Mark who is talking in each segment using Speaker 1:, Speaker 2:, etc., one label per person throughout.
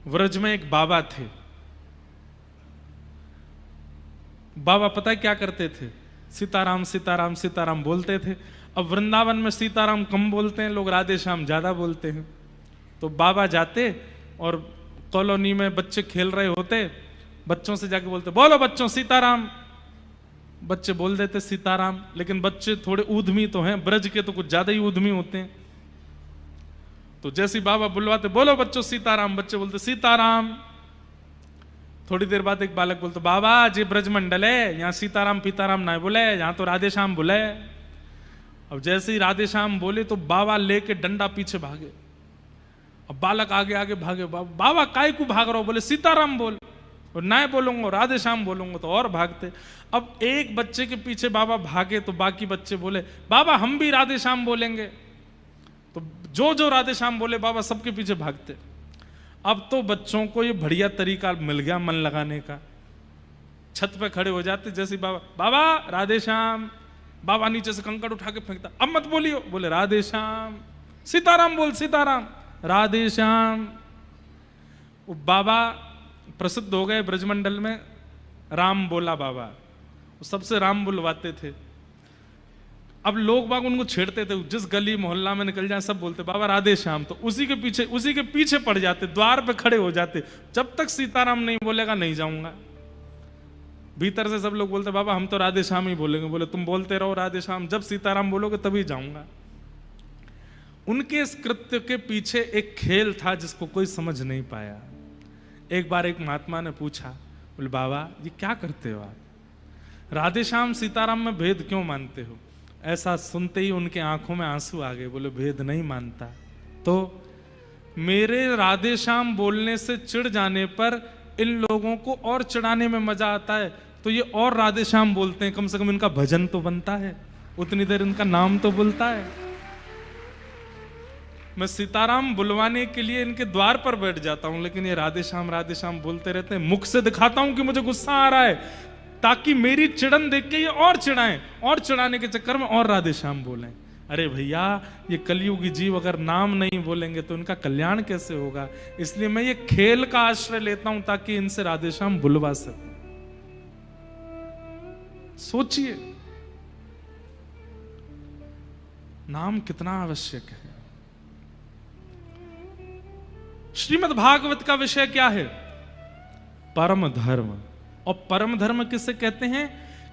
Speaker 1: व्रज में एक बाबा थे। बाबा पता है क्या करते थे? सीताराम सीताराम सीताराम बोलते थे। अब वृंदावन में सीताराम कम बोलते हैं लोग, राधे श्याम ज्यादा बोलते हैं। तो बाबा जाते और कॉलोनी में बच्चे खेल रहे होते, बच्चों से जाके बोलते, बोलो बच्चों सीताराम। बच्चे बोल देते सीताराम, लेकिन बच्चे थोड़े ऊधमी तो हैं, ब्रज के तो कुछ ज्यादा ही ऊधमी होते हैं। तो जैसे बाबा बुलवाते, बोलो बच्चों सीताराम, बच्चे बोलते सीताराम। थोड़ी देर बाद एक बालक बोलते, बाबा जी ब्रज मंडल है, यहाँ सीताराम पीताराम ना बोले, यहाँ तो राधे श्याम बोले। अब जैसे ही राधे श्याम बोले तो बाबा लेके डंडा पीछे भागे। अब बालक आगे आगे भागे, बाबा काय को भाग रहा हो? बोले सीताराम बोल, और ना बोलूंगा राधे श्याम बोलूंगा तो और भागते। अब एक बच्चे के पीछे बाबा भागे तो बाकी बच्चे बोले, बाबा हम भी राधे श्याम बोलेंगे। तो जो जो राधे श्याम बोले बाबा सबके पीछे भागते। अब तो बच्चों को ये बढ़िया तरीका मिल गया मन लगाने का। छत पे खड़े हो जाते, जैसे बाबा, बाबा राधे श्याम। बाबा नीचे से कंकड़ उठा के फेंकता, अब मत बोलियो, बोले राधे श्याम। सीताराम बोल, सीताराम, राधे श्याम। वो बाबा प्रसिद्ध हो गए ब्रजमंडल में, राम बोला बाबा। वो सबसे राम बुलवाते थे। अब लोग बाग उनको छेड़ते थे, जिस गली मोहल्ला में निकल जाए सब बोलते बाबा राधे श्याम। तो उसी के पीछे पड़ जाते, द्वार पे खड़े हो जाते, जब तक सीताराम नहीं बोलेगा नहीं जाऊंगा। भीतर से सब लोग बोलते, बाबा हम तो राधे श्याम ही बोलेंगे। बोले तुम बोलते रहो राधे श्याम, जब सीताराम बोलोगे तभी जाऊंगा। उनके इस कृत्य के पीछे एक खेल था जिसको कोई समझ नहीं पाया। एक बार एक महात्मा ने पूछा, बोले बाबा ये क्या करते हो आप? राधे श्याम सीताराम में भेद क्यों मानते हो? ऐसा सुनते ही उनके आंखों में आंसू आ गए। बोले भेद नहीं मानता तो मेरे राधे श्याम बोलने से चिढ़ जाने पर इन लोगों को और चिढ़ाने में मजा आता है, तो ये और राधे श्याम बोलते हैं, कम से कम इनका भजन तो बनता है, उतनी देर इनका नाम तो बोलता है। मैं सीताराम बुलवाने के लिए इनके द्वार पर बैठ जाता हूं, लेकिन ये राधे श्याम बोलते रहते हैं। मुख से दिखाता हूं कि मुझे गुस्सा आ रहा है, ताकि मेरी चिड़न देख के ये और चिढ़ाएं, और चिढ़ाने के चक्कर में और राधे श्याम बोलें। अरे भैया ये कलयुगी जीव अगर नाम नहीं बोलेंगे तो इनका कल्याण कैसे होगा? इसलिए मैं ये खेल का आश्रय लेता हूं ताकि इनसे राधे श्याम बुलवा सकूं। सोचिए नाम कितना आवश्यक है। श्रीमद् भागवत का विषय क्या है? परम धर्म। और परम धर्म किसे कहते हैं?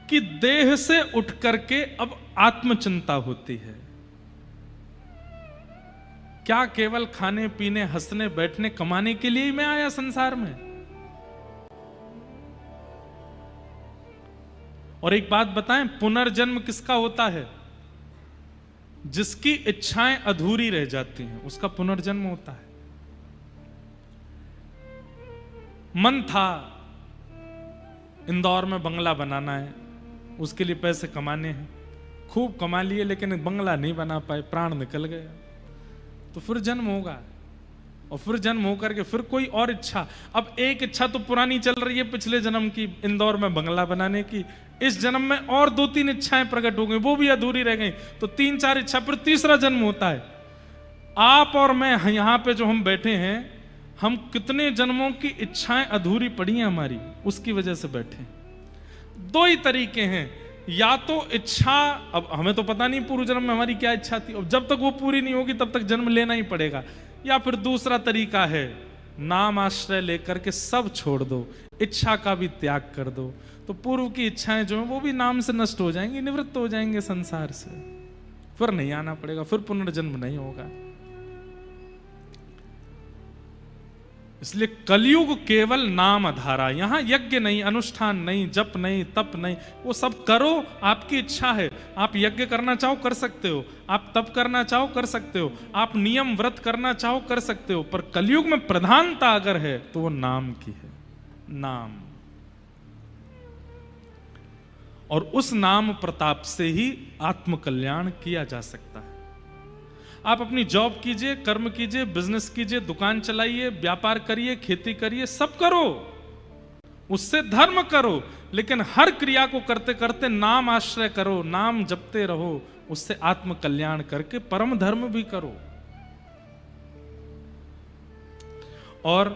Speaker 1: कि देह से उठ करके अब आत्मचिंता होती है। क्या केवल खाने पीने हंसने बैठने कमाने के लिए ही मैं आया संसार में? और एक बात बताएं, पुनर्जन्म किसका होता है? जिसकी इच्छाएं अधूरी रह जाती हैं उसका पुनर्जन्म होता है। मन था इंदौर में बंगला बनाना है, उसके लिए पैसे कमाने हैं, खूब कमा लिए लेकिन बंगला नहीं बना पाए, प्राण निकल गया। तो फिर जन्म होगा, और फिर जन्म होकर के फिर कोई और इच्छा। अब एक इच्छा तो पुरानी चल रही है पिछले जन्म की, इंदौर में बंगला बनाने की। इस जन्म में और 2-3 इच्छाएं प्रकट हो गई, वो भी अधूरी रह गई, तो 3-4 इच्छा, फिर तीसरा जन्म होता है। आप और मैं यहां पे जो हम बैठे हैं, हम कितने जन्मों की इच्छाएं अधूरी पड़ी हैं हमारी, उसकी वजह से बैठे। 2 ही तरीके हैं, या तो इच्छा, अब हमें तो पता नहीं पूर्व जन्म में हमारी क्या इच्छा थी, और जब तक वो पूरी नहीं होगी तब तक जन्म लेना ही पड़ेगा। या फिर दूसरा तरीका है, नाम आश्रय लेकर के सब छोड़ दो, इच्छा का भी त्याग कर दो, तो पूर्व की इच्छाएं जो हैं वो भी नाम से नष्ट हो जाएंगी, निवृत्त हो जाएंगे संसार से, फिर नहीं आना पड़ेगा, फिर पुनर्जन्म नहीं होगा। इसलिए कलयुग केवल नाम आधारा। यहां यज्ञ नहीं, अनुष्ठान नहीं, जप नहीं, तप नहीं, वो सब करो, आपकी इच्छा है। आप यज्ञ करना चाहो कर सकते हो, आप तप करना चाहो कर सकते हो, आप नियम व्रत करना चाहो कर सकते हो, पर कलयुग में प्रधानता अगर है तो वो नाम की है। नाम, और उस नाम प्रताप से ही आत्म कल्याण किया जा सकता है। आप अपनी जॉब कीजिए, कर्म कीजिए, बिजनेस कीजिए, दुकान चलाइए, व्यापार करिए, खेती करिए, सब करो, उससे धर्म करो, लेकिन हर क्रिया को करते करते नाम आश्रय करो, नाम जपते रहो, उससे आत्म कल्याण करके परम धर्म भी करो। और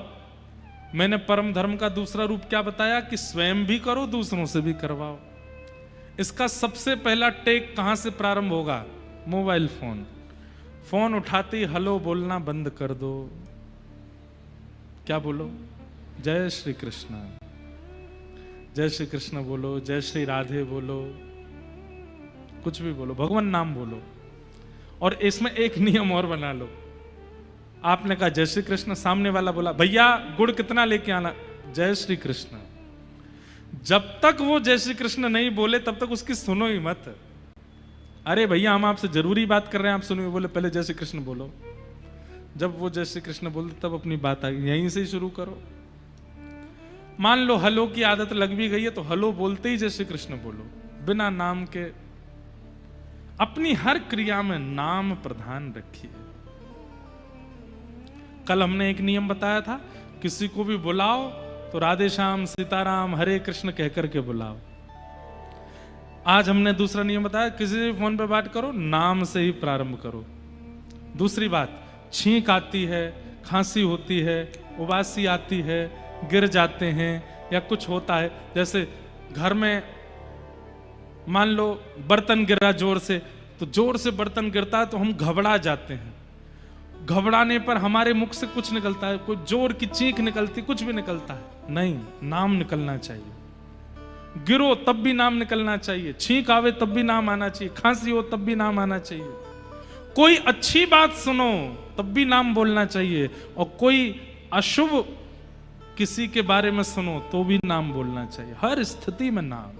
Speaker 1: मैंने परम धर्म का दूसरा रूप क्या बताया कि स्वयं भी करो, दूसरों से भी करवाओ। इसका सबसे पहला टेक कहां से प्रारंभ होगा? Mobile phone. फोन उठाते ही हेलो बोलना बंद कर दो। क्या बोलो? जय श्री कृष्ण, जय श्री कृष्ण बोलो, जय श्री राधे बोलो, कुछ भी बोलो, भगवान नाम बोलो। और इसमें एक नियम और बना लो। आपने कहा जय श्री कृष्ण, सामने वाला बोला भैया गुड़ कितना लेके आना, जय श्री कृष्ण। जब तक वो जय श्री कृष्ण नहीं बोले तब तक उसकी सुनो ही मत। अरे भैया हम आपसे जरूरी बात कर रहे हैं, आप सुनिए। बोले पहले जय श्री कृष्ण बोलो। जब वो जय श्री कृष्ण बोलते तब अपनी बात आई, यहीं से ही शुरू करो। मान लो हलो की आदत लग भी गई है तो हलो बोलते ही जय श्री कृष्ण बोलो, बिना नाम के। अपनी हर क्रिया में नाम प्रधान रखिए। कल हमने एक नियम बताया था, किसी को भी बुलाओ तो राधे श्याम, सीताराम, हरे कृष्ण कहकर के बुलाओ। आज हमने दूसरा नियम बताया, किसी से फोन पे बात करो नाम से ही प्रारंभ करो। दूसरी बात, छींक आती है, खांसी होती है, उबासी आती है, गिर जाते हैं या कुछ होता है, जैसे घर में मान लो बर्तन गिरा जोर से, तो जोर से बर्तन गिरता है तो हम घबरा जाते हैं। घबराने पर हमारे मुख से कुछ निकलता है, कोई जोर की चीख निकलती, कुछ भी निकलता है नहीं, नाम निकलना चाहिए। गिरो तब भी नाम निकलना चाहिए, छींक आवे तब भी नाम आना चाहिए, खांसी हो तब भी नाम आना चाहिए, कोई अच्छी बात सुनो तब भी नाम बोलना चाहिए, और कोई अशुभ किसी के बारे में सुनो तो भी नाम बोलना चाहिए। हर स्थिति में नाम।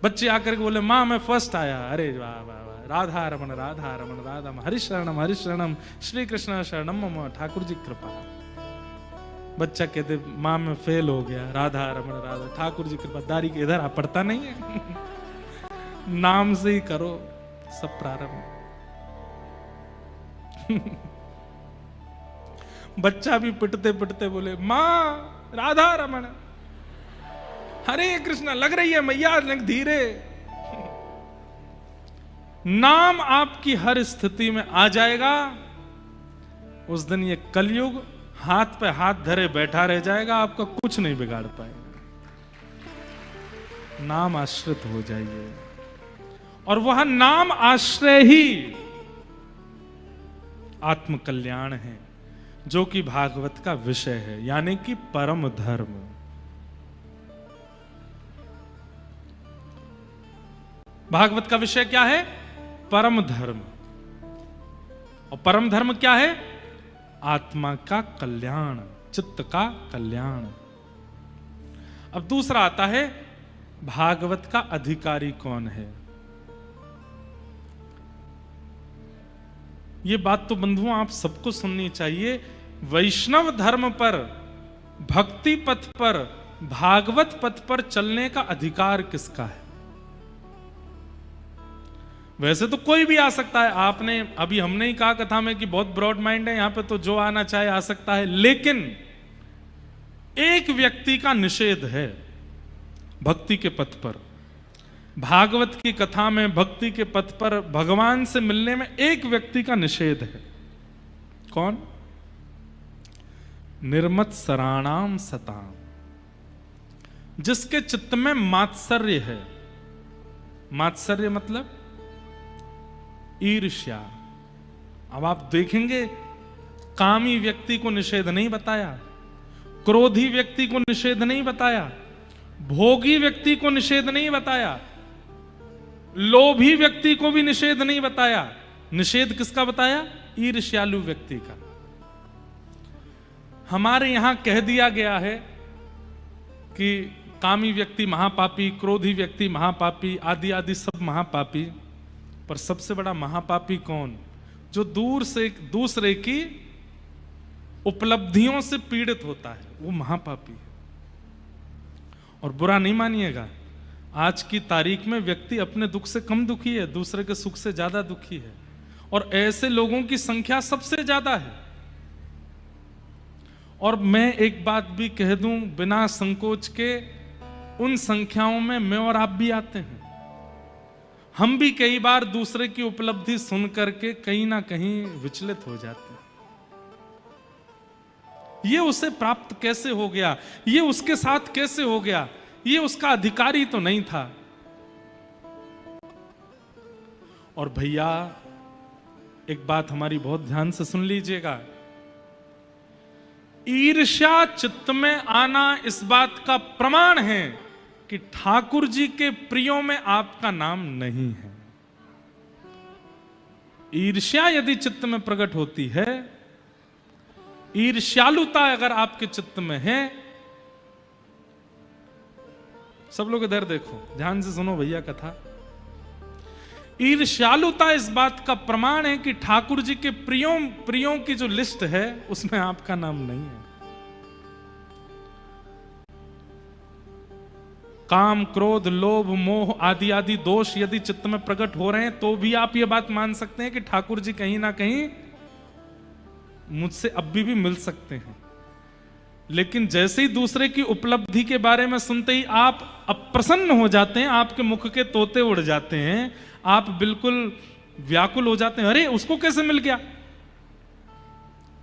Speaker 1: बच्चे आकर के बोले मां मैं फर्स्ट आया, अरे वाह वाह वाह, राधा रमण राधा रमण राधा, हरि शरणम श्री कृष्ण शरणम मम, ठाकुर जी कृपा। बच्चा कहते मां में फेल हो गया, राधा रमण राधा, ठाकुर जी कृपा। दारी के इधर आप पढ़ता नहीं है। नाम से ही करो सब प्रारंभ। बच्चा भी पिटते पिटते बोले मां राधा रमण, हरे कृष्णा, लग रही है मैया धीरे। नाम आपकी हर स्थिति में आ जाएगा, उस दिन ये कलयुग हाथ पे हाथ धरे बैठा रह जाएगा, आपका कुछ नहीं बिगाड़ पाएगा। नाम आश्रित हो जाइए, और वह नाम आश्रय ही आत्म कल्याण है, जो कि भागवत का विषय है, यानी कि परम धर्म। भागवत का विषय क्या है? परम धर्म। और परम धर्म क्या है? आत्मा का कल्याण, चित्त का कल्याण। अब दूसरा आता है, भागवत का अधिकारी कौन है? ये बात तो बंधुओं आप सबको सुननी चाहिए। वैष्णव धर्म पर, भक्ति पथ पर, भागवत पथ पर चलने का अधिकार किसका है? वैसे तो कोई भी आ सकता है। आपने अभी हमने ही कहा कथा में कि बहुत ब्रॉड माइंड है, यहां पे तो जो आना चाहे आ सकता है, लेकिन एक व्यक्ति का निषेध है भक्ति के पथ पर। भागवत की कथा में भक्ति के पथ पर भगवान से मिलने में एक व्यक्ति का निषेध है। कौन? निर्मत सराणाम सताम, जिसके चित्त में मात्सर्य है। मात्सर्य मतलब ईर्ष्या। अब आप देखेंगे, कामी व्यक्ति को निषेध नहीं बताया, क्रोधी व्यक्ति को निषेध नहीं बताया, भोगी व्यक्ति को निषेध नहीं बताया, लोभी व्यक्ति को भी निषेध नहीं बताया। निषेध किसका बताया? ईर्ष्यालु व्यक्ति का। हमारे यहां कह दिया गया है कि कामी व्यक्ति महापापी, क्रोधी व्यक्ति महापापी, आदि आदि सब महापापी। पर सबसे बड़ा महापापी कौन? जो दूर से दूसरे की उपलब्धियों से पीड़ित होता है, वो महापापी है। और बुरा नहीं मानिएगा, आज की तारीख में व्यक्ति अपने दुख से कम दुखी है, दूसरे के सुख से ज्यादा दुखी है, और ऐसे लोगों की संख्या सबसे ज्यादा है। और मैं एक बात भी कह दूं बिना संकोच के, उन संख्याओं में मैं और आप भी आते हैं। हम भी कई बार दूसरे की उपलब्धि सुन करके कहीं ना कहीं विचलित हो जाते हैं। ये उसे प्राप्त कैसे हो गया, ये उसके साथ कैसे हो गया, ये उसका अधिकारी तो नहीं था। और भैया एक बात हमारी बहुत ध्यान से सुन लीजिएगा, ईर्ष्या चित्त में आना इस बात का प्रमाण है कि ठाकुर जी के प्रियों में आपका नाम नहीं है। ईर्ष्या यदि चित्त में प्रकट होती है, ईर्ष्यालुता अगर आपके चित्त में है, सब लोग इधर देखो, ध्यान से सुनो भैया कथा। ईर्ष्यालुता इस बात का प्रमाण है कि ठाकुर जी के प्रियों की जो लिस्ट है उसमें आपका नाम नहीं है। काम, क्रोध, लोभ, मोह आदि आदि दोष यदि चित्त में प्रकट हो रहे हैं तो भी आप ये बात मान सकते हैं कि ठाकुर जी कहीं ना कहीं मुझसे अब भी मिल सकते हैं। लेकिन जैसे ही दूसरे की उपलब्धि के बारे में सुनते ही आप अप्रसन्न हो जाते हैं, आपके मुख के तोते उड़ जाते हैं, आप बिल्कुल व्याकुल हो जाते हैं। अरे उसको कैसे मिल गया,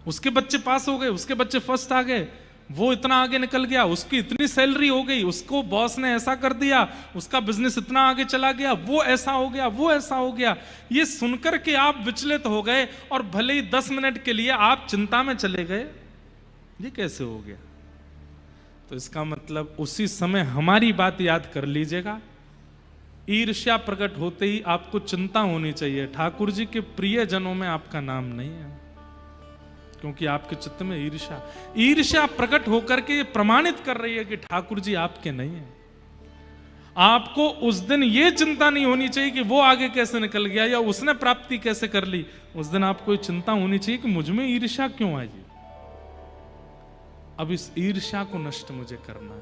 Speaker 1: उसके बच्चे पास हो गए, उसके बच्चे फर्स्ट आ गए, वो इतना आगे निकल गया, उसकी इतनी सैलरी हो गई, उसको बॉस ने ऐसा कर दिया, उसका बिजनेस इतना आगे चला गया, वो ऐसा हो गया, वो ऐसा हो गया। ये सुनकर के आप विचलित हो गए और भले ही 10 मिनट के लिए आप चिंता में चले गए, ये कैसे हो गया। तो इसका मतलब उसी समय हमारी बात याद कर लीजिएगा, ईर्ष्या प्रकट होते ही आपको चिंता होनी चाहिए, ठाकुर जी के प्रिय जनों में आपका नाम नहीं है, क्योंकि आपके चित्त में ईर्ष्या प्रकट होकर के प्रमाणित कर रही है कि ठाकुर जी आपके नहीं है। आपको उस दिन ये चिंता नहीं होनी चाहिए कि वो आगे कैसे निकल गया या उसने प्राप्ति कैसे कर ली। उस दिन आपको ये चिंता होनी चाहिए कि मुझ में ईर्ष्या क्यों आई, अब इस ईर्ष्या को नष्ट मुझे करना है।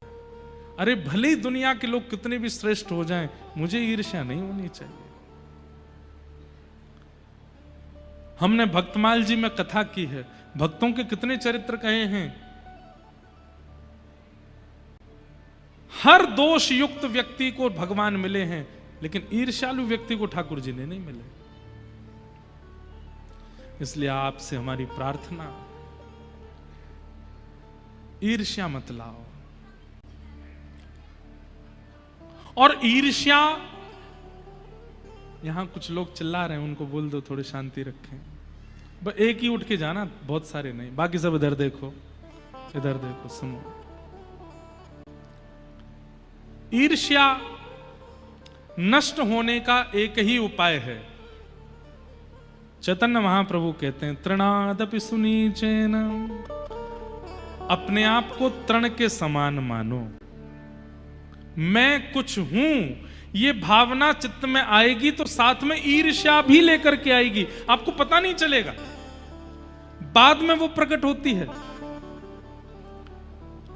Speaker 1: अरे भले ही दुनिया के लोग कितने भी श्रेष्ठ हो जाएं, मुझे ईर्ष्या नहीं होनी चाहिए। हमने भक्तमाल जी में कथा की है, भक्तों के कितने चरित्र कहे हैं। हर दोष युक्त व्यक्ति को भगवान मिले हैं, लेकिन ईर्ष्यालु व्यक्ति को ठाकुर जी ने नहीं मिले। इसलिए आपसे हमारी प्रार्थना, ईर्ष्या मत लाओ। और ईर्ष्या, यहां कुछ लोग चिल्ला रहे हैं, उनको बोल दो थोड़ी शांति रखें। बस एक ही उठ के जाना, बहुत सारे नहीं, बाकी सब इधर देखो, इधर देखो, सुनो। ईर्ष्या नष्ट होने का एक ही उपाय है। चैतन्य महाप्रभु कहते हैं, तृणादपि सुनीचेन, अपने आप को तृण के समान मानो। मैं कुछ हूं, ये भावना चित्त में आएगी तो साथ में ईर्ष्या भी लेकर के आएगी, आपको पता नहीं चलेगा, बाद में वो प्रकट होती है।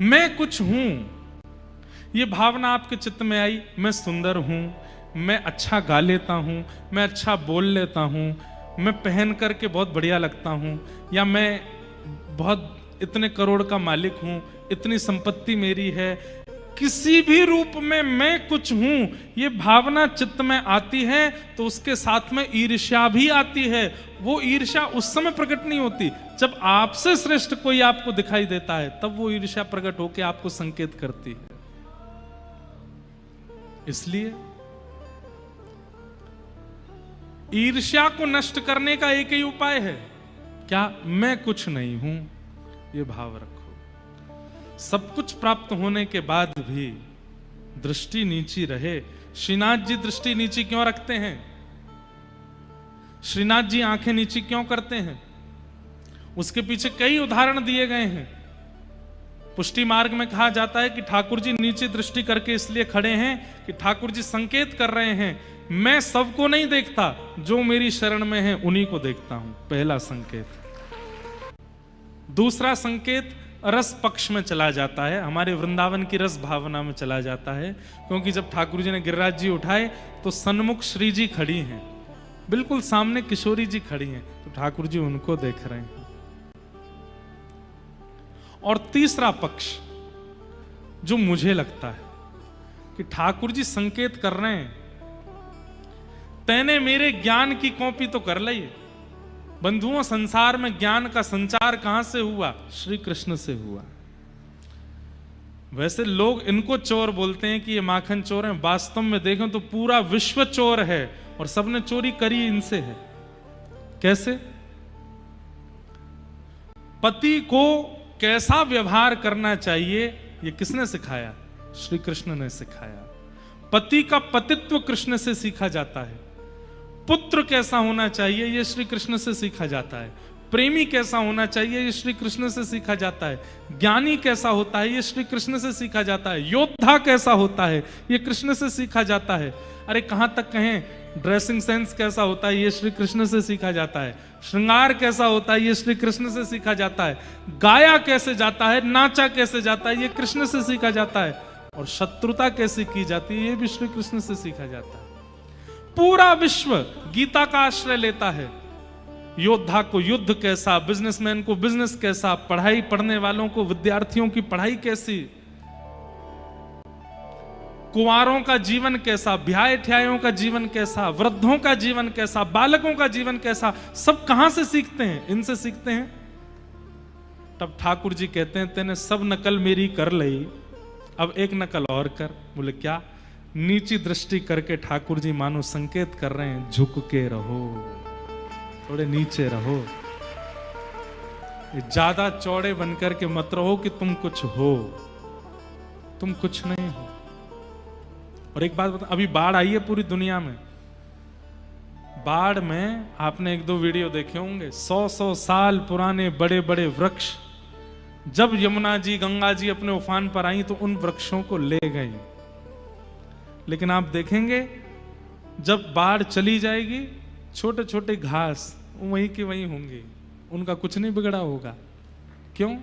Speaker 1: मैं कुछ हूं, ये भावना आपके चित्त में आई, मैं सुंदर हूं, मैं अच्छा गा लेता हूं, मैं अच्छा बोल लेता हूं, मैं पहन करके बहुत बढ़िया लगता हूं, या मैं बहुत इतने करोड़ का मालिक हूं, इतनी संपत्ति मेरी है। किसी भी रूप में मैं कुछ हूं, ये भावना चित्त में आती है तो उसके साथ में ईर्ष्या भी आती है। वो ईर्ष्या उस समय प्रकट नहीं होती, जब आपसे श्रेष्ठ कोई आपको दिखाई देता है, तब वो ईर्ष्या प्रकट होकर आपको संकेत करती है। इसलिए ईर्ष्या को नष्ट करने का एक ही उपाय है, क्या? मैं कुछ नहीं हूं, ये भाव रखो। सब कुछ प्राप्त होने के बाद भी दृष्टि नीची रहे। श्रीनाथ जी दृष्टि नीची क्यों रखते हैं? श्रीनाथ जी आंखें नीची क्यों करते हैं? उसके पीछे कई उदाहरण दिए गए हैं। पुष्टि मार्ग में कहा जाता है कि ठाकुर जी नीचे दृष्टि करके इसलिए खड़े हैं कि ठाकुर जी संकेत कर रहे हैं, मैं सबको नहीं देखता, जो मेरी शरण में है उन्हीं को देखता हूं। पहला संकेत। दूसरा संकेत रस पक्ष में चला जाता है, हमारे वृंदावन की रस भावना में चला जाता है, क्योंकि जब ठाकुर जी ने गिरिराज जी उठाए तो सन्मुख श्री जी खड़ी हैं, बिल्कुल सामने किशोरी जी खड़ी हैं, तो ठाकुर जी उनको देख रहे हैं। और तीसरा पक्ष जो मुझे लगता है कि ठाकुर जी संकेत कर रहे हैं, तैने मेरे ज्ञान की कॉपी तो कर ली, बंधुओं, संसार में ज्ञान का संचार कहां से हुआ? श्री कृष्ण से हुआ। वैसे लोग इनको चोर बोलते हैं कि ये माखन चोर हैं, वास्तव में देखें तो पूरा विश्व चोर है और सबने चोरी करी इनसे है। कैसे? पति को कैसा व्यवहार करना चाहिए ये किसने सिखाया? श्री कृष्ण ने सिखाया। पति का पतित्व कृष्ण से सीखा जाता है। पुत्र कैसा होना चाहिए ये श्री कृष्ण से सीखा जाता है। प्रेमी कैसा होना चाहिए ये श्री कृष्ण से सीखा जाता है। ज्ञानी कैसा होता है ये श्री कृष्ण से सीखा जाता है। योद्धा कैसा होता है ये कृष्ण से सीखा जाता है। अरे कहां तक कहें, ड्रेसिंग सेंस कैसा होता है ये श्री कृष्ण से सीखा जाता है। श्रृंगार कैसा होता है ये श्री कृष्ण से सीखा जाता है। गाया कैसे जाता है, नाचा कैसे जाता है ये कृष्ण से सीखा जाता है। और शत्रुता कैसे की जाती है ये भी श्री कृष्ण से सीखा जाता है। पूरा विश्व गीता का आश्रय लेता है। योद्धा को युद्ध कैसा, बिजनेसमैन को बिजनेस कैसा, पढ़ाई पढ़ने वालों को, विद्यार्थियों की पढ़ाई कैसी, कुंवारों का जीवन कैसा, ब्याह ठ्यायों का जीवन कैसा, वृद्धों का जीवन कैसा, बालकों का जीवन कैसा, सब कहां से सीखते हैं? इनसे सीखते हैं। तब ठाकुर जी कहते हैं तेने सब नकल मेरी कर ली, अब एक नकल और कर। बोले क्या? नीची दृष्टि करके ठाकुर जी मानो संकेत कर रहे हैं, झुक के रहो, थोड़े नीचे रहो, ज्यादा चौड़े बनकर के मत रहो कि तुम कुछ हो, तुम कुछ नहीं हो। और एक बात बता, अभी बाढ़ आई है पूरी दुनिया में। बाढ़ में आपने एक दो वीडियो देखे होंगे, 100 साल पुराने बड़े बड़े वृक्ष, जब यमुना जी गंगा जी अपने उफान पर आई तो उन वृक्षों को ले गई। लेकिन आप देखेंगे जब बाढ़ चली जाएगी, छोटे छोटे घास वहीं के वहीं होंगे, उनका कुछ नहीं बिगड़ा होगा। क्यों?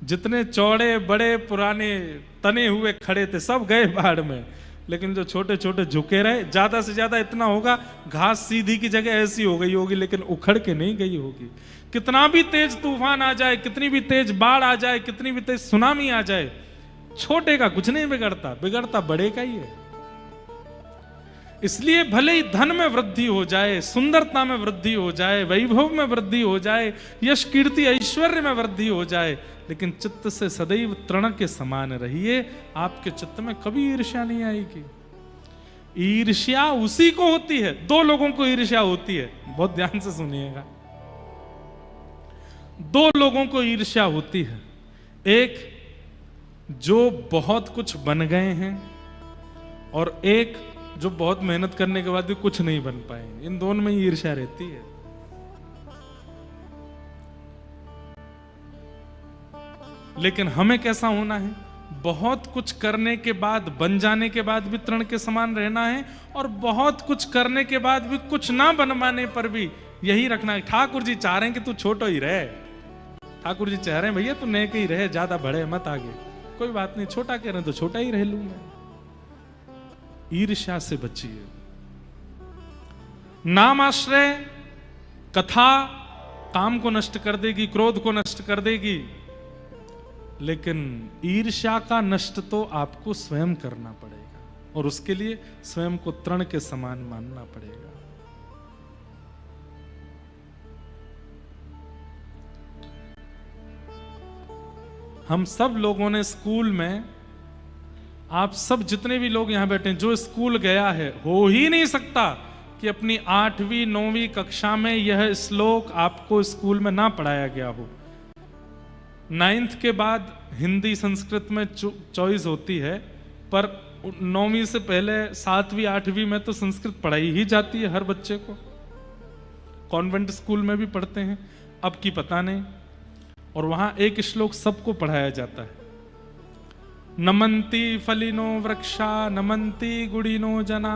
Speaker 1: जितने चौड़े बड़े पुराने तने हुए खड़े थे सब गए बाढ़ में, लेकिन जो छोटे छोटे झुके रहे, ज्यादा से ज्यादा इतना होगा, घास सीधी की जगह ऐसी हो गई होगी, लेकिन उखड़ के नहीं गई होगी। कितना भी तेज तूफान आ जाए, कितनी भी तेज बाढ़ आ जाए, कितनी भी तेज सुनामी आ जाए, छोटे का कुछ नहीं बिगड़ता, बिगड़ता बड़े का ही है। इसलिए भले ही धन में वृद्धि हो जाए, सुंदरता में वृद्धि हो जाए, वैभव में वृद्धि हो जाए, यश कीर्ति ऐश्वर्य में वृद्धि हो जाए, लेकिन चित्त से सदैव तृण के समान रहिए। आपके चित्त में कभी ईर्ष्या नहीं आएगी। ईर्ष्या उसी को होती है, दो लोगों को ईर्ष्या होती है, बहुत ध्यान से सुनिएगा। दो लोगों को ईर्ष्या होती है, एक जो बहुत कुछ बन गए हैं और एक जो बहुत मेहनत करने के बाद भी कुछ नहीं बन पाए। इन दोनों में ईर्ष्या रहती है। लेकिन हमें कैसा होना है? बहुत कुछ करने के बाद, बन जाने के बाद भी तृण के समान रहना है, और बहुत कुछ करने के बाद भी कुछ ना बन पाने पर भी यही रखना है। ठाकुर जी चाह रहे हैं कि तू छोटा ही रहे। ठाकुर जी चाह रहे हैं भैया तू नेक ही रहे, ज्यादा बढ़े मत आगे। कोई बात नहीं, छोटा कह रहे हैं तो छोटा ही रह लूं मैं। ईर्ष्या से बचिए। नाम आश्रय कथा काम को नष्ट कर देगी, क्रोध को नष्ट कर देगी, लेकिन ईर्ष्या का नष्ट तो आपको स्वयं करना पड़ेगा, और उसके लिए स्वयं को तृण के समान मानना पड़ेगा। हम सब लोगों ने स्कूल में, आप सब जितने भी लोग यहां बैठे हैं, जो स्कूल गया है, हो ही नहीं सकता कि अपनी 8वीं 9वीं कक्षा में यह श्लोक आपको स्कूल में ना पढ़ाया गया हो। 9th के बाद हिंदी संस्कृत में चॉइस होती है, पर 9वीं से पहले 7वीं 8वीं में तो संस्कृत पढ़ाई ही जाती है हर बच्चे को। कॉन्वेंट स्कूल में भी पढ़ते हैं, अब की पता नहीं। और वहां एक श्लोक सबको पढ़ाया जाता है, नमन्ति फलिनो वृक्षा नमन्ति गुणिनो जना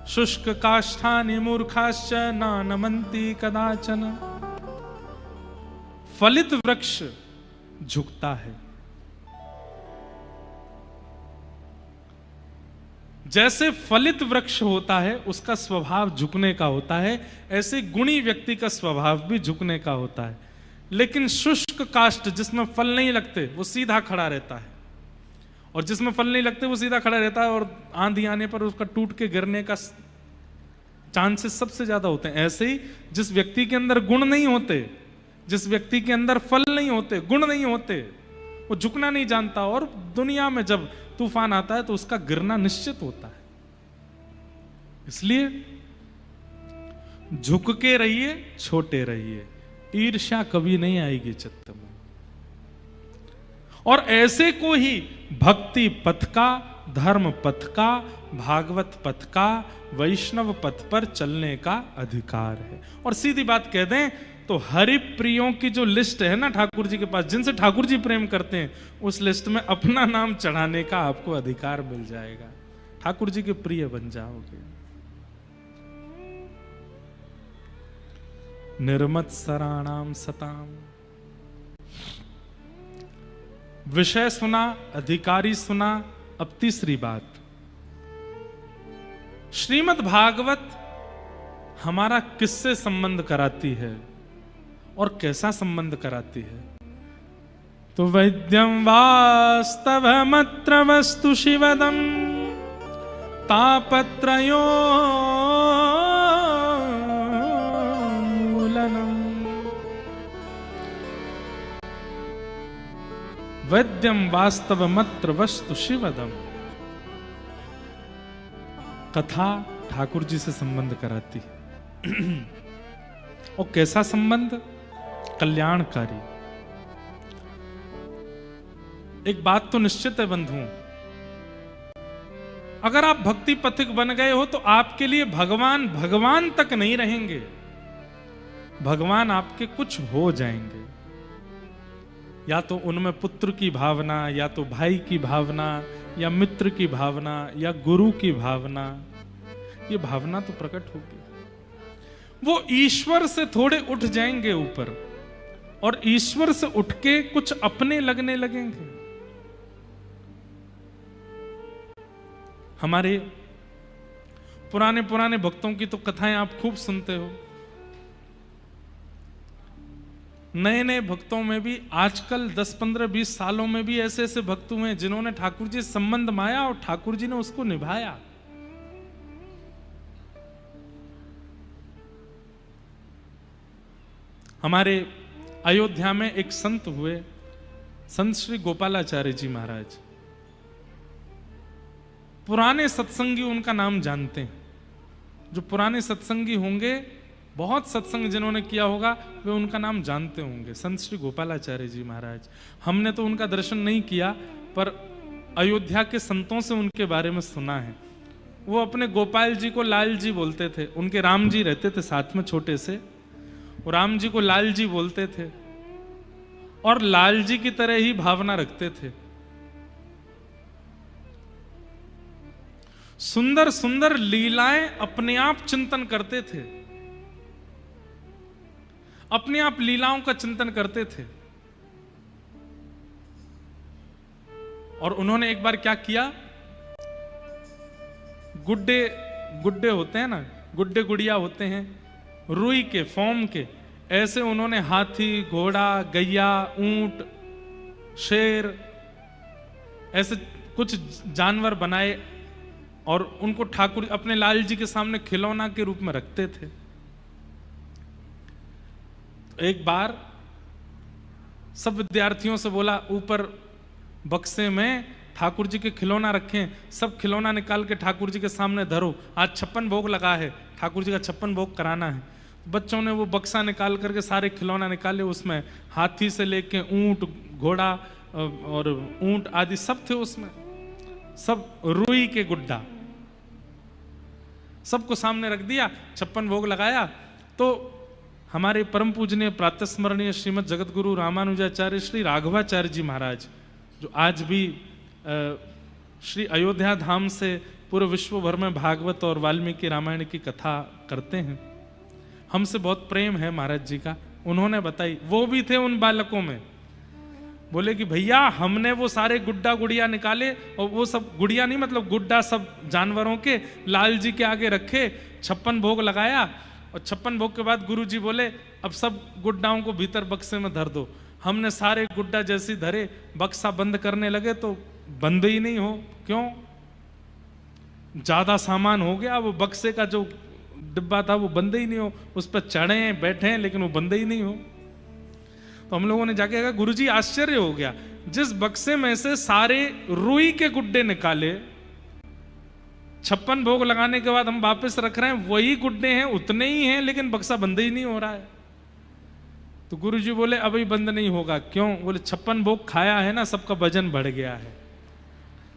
Speaker 1: शुष्क काष्ठानि मूर्खाश्च न नमन्ति कदाचन। फलित वृक्ष झुकता है, जैसे फलित वृक्ष होता है उसका स्वभाव झुकने का होता है, ऐसे गुणी व्यक्ति का स्वभाव भी झुकने का होता है। लेकिन शुष्क काष्ठ जिसमें फल नहीं लगते वो सीधा खड़ा रहता है, और जिसमें फल नहीं लगते वो सीधा खड़ा रहता है, और आंधी आने पर उसका टूट के गिरने का चांसेस सबसे ज्यादा होते हैं। ऐसे ही जिस व्यक्ति के अंदर गुण नहीं होते, जिस व्यक्ति के अंदर फल नहीं होते, गुण नहीं होते, वो झुकना नहीं जानता, और दुनिया में जब तूफान आता है तो उसका गिरना निश्चित होता है। इसलिए झुक के रहिए, छोटे रहिए, ईर्ष्या कभी नहीं आएगी चित्त में। और ऐसे को ही भक्ति पथ का, धर्म पथ का, भागवत पथ का, वैष्णव पथ पर चलने का अधिकार है। और सीधी बात कह दें तो हरि प्रियों की जो लिस्ट है ना ठाकुर जी के पास, जिनसे ठाकुर जी प्रेम करते हैं, उस लिस्ट में अपना नाम चढ़ाने का आपको अधिकार मिल जाएगा। ठाकुर जी के प्रिय बन जाओगे। निर्मत्सराणाम सताम। विषय सुना, अधिकारी सुना। अब तीसरी बात, श्रीमद् भागवत हमारा किससे संबंध कराती है और कैसा संबंध कराती है? तो वैद्यम वास्तवमत्र वस्तु शिवदम तापत्रयो वैद्यम वास्तवमत्र वस्तु शिवदम। कथा ठाकुर जी से संबंध कराती है। और कैसा संबंध? कल्याणकारी। एक बात तो निश्चित है बंधुओं, अगर आप भक्ति पथिक बन गए हो तो आपके लिए भगवान भगवान तक नहीं रहेंगे, भगवान आपके कुछ हो जाएंगे। या तो उनमें पुत्र की भावना, या तो भाई की भावना, या मित्र की भावना, या गुरु की भावना, ये भावना तो प्रकट होगी। वो ईश्वर से थोड़े उठ जाएंगे ऊपर, और ईश्वर से उठ के कुछ अपने लगने लगेंगे। हमारे पुराने पुराने भक्तों की तो कथाएं आप खूब सुनते हो। नए नए भक्तों में भी आजकल 10, 15, 20 सालों में भी ऐसे ऐसे भक्त हुए जिन्होंने ठाकुर जी से संबंध माया और ठाकुर जी ने उसको निभाया। हमारे अयोध्या में एक संत हुए, संत श्री गोपालाचार्य जी महाराज। पुराने सत्संगी उनका नाम जानते हैं। जो पुराने सत्संगी होंगे, बहुत सत्संग जिन्होंने किया होगा, वे उनका नाम जानते होंगे, संत श्री गोपालाचार्य जी महाराज। हमने तो उनका दर्शन नहीं किया, पर अयोध्या के संतों से उनके बारे में सुना है। वो अपने गोपाल जी को लाल जी बोलते थे। उनके राम जी रहते थे साथ में छोटे से, वो राम जी को लाल जी बोलते थे और लाल जी की तरह ही भावना रखते थे। सुंदर सुंदर लीलाएं अपने आप चिंतन करते थे, अपने आप लीलाओं का चिंतन करते थे। और उन्होंने एक बार क्या किया, गुड्डे गुड्डे होते हैं ना, गुड्डे गुड़िया होते हैं रुई के, फॉर्म के, ऐसे उन्होंने हाथी, घोड़ा, गैया, ऊंट, शेर, ऐसे कुछ जानवर बनाए और उनको ठाकुर अपने लाल जी के सामने खिलौना के रूप में रखते थे। एक बार सब विद्यार्थियों से बोला, ऊपर बक्से में ठाकुर जी के खिलौना रखें, सब खिलौना निकाल के ठाकुर जी के सामने धरो, आज 56 भोग लगा है, ठाकुर जी का 56 भोग कराना है। बच्चों ने वो बक्सा निकाल करके सारे खिलौना निकाले, उसमें हाथी से लेके ऊंट, घोड़ा और ऊंट आदि सब थे उसमें, सब रुई के गुड्डा, सबको सामने रख दिया, 56 भोग लगाया। तो हमारे परम पूजनीय प्रातस्मरणीय श्रीमद जगत गुरु रामानुजाचार्य श्री राघवाचार्य जी महाराज, जो आज भी श्री अयोध्या धाम से पूरे विश्व भर में भागवत और वाल्मीकि रामायण की कथा करते हैं, हमसे बहुत प्रेम है महाराज जी का। उन्होंने बताई, वो भी थे उन बालकों में, बोले कि भैया हमने वो सारे गुड्डा गुड़िया निकाले, और वो सब गुड़िया नहीं मतलब गुड्डा सब जानवरों के लाल जी के आगे रखे, 56 भोग लगाया, और 56 भोग के बाद गुरु जी बोले अब सब गुड्डाओं को भीतर बक्से में धर दो। हमने सारे गुड्डा जैसे धरे, बक्सा बंद करने लगे तो बंद ही नहीं हो। क्यों? ज्यादा सामान हो गया, वो बक्से का जो डिब्बा था वो बंद ही नहीं हो, उस पर चढ़े हैं बैठे हैं लेकिन वो बंद ही नहीं हो। तो हम लोगों ने जाके कहा गुरुजी आश्चर्य हो गया, जिस बक्से में से सारे रुई के गुड्डे निकाले, 56 भोग लगाने के बाद हम वापस रख रहे हैं, वही गुड्डे हैं उतने ही हैं लेकिन बक्सा बंद ही नहीं हो रहा है। तो गुरुजी बोले अभी बंद नहीं होगा। क्यों? बोले 56 भोग खाया है ना, सबका वजन बढ़ गया है,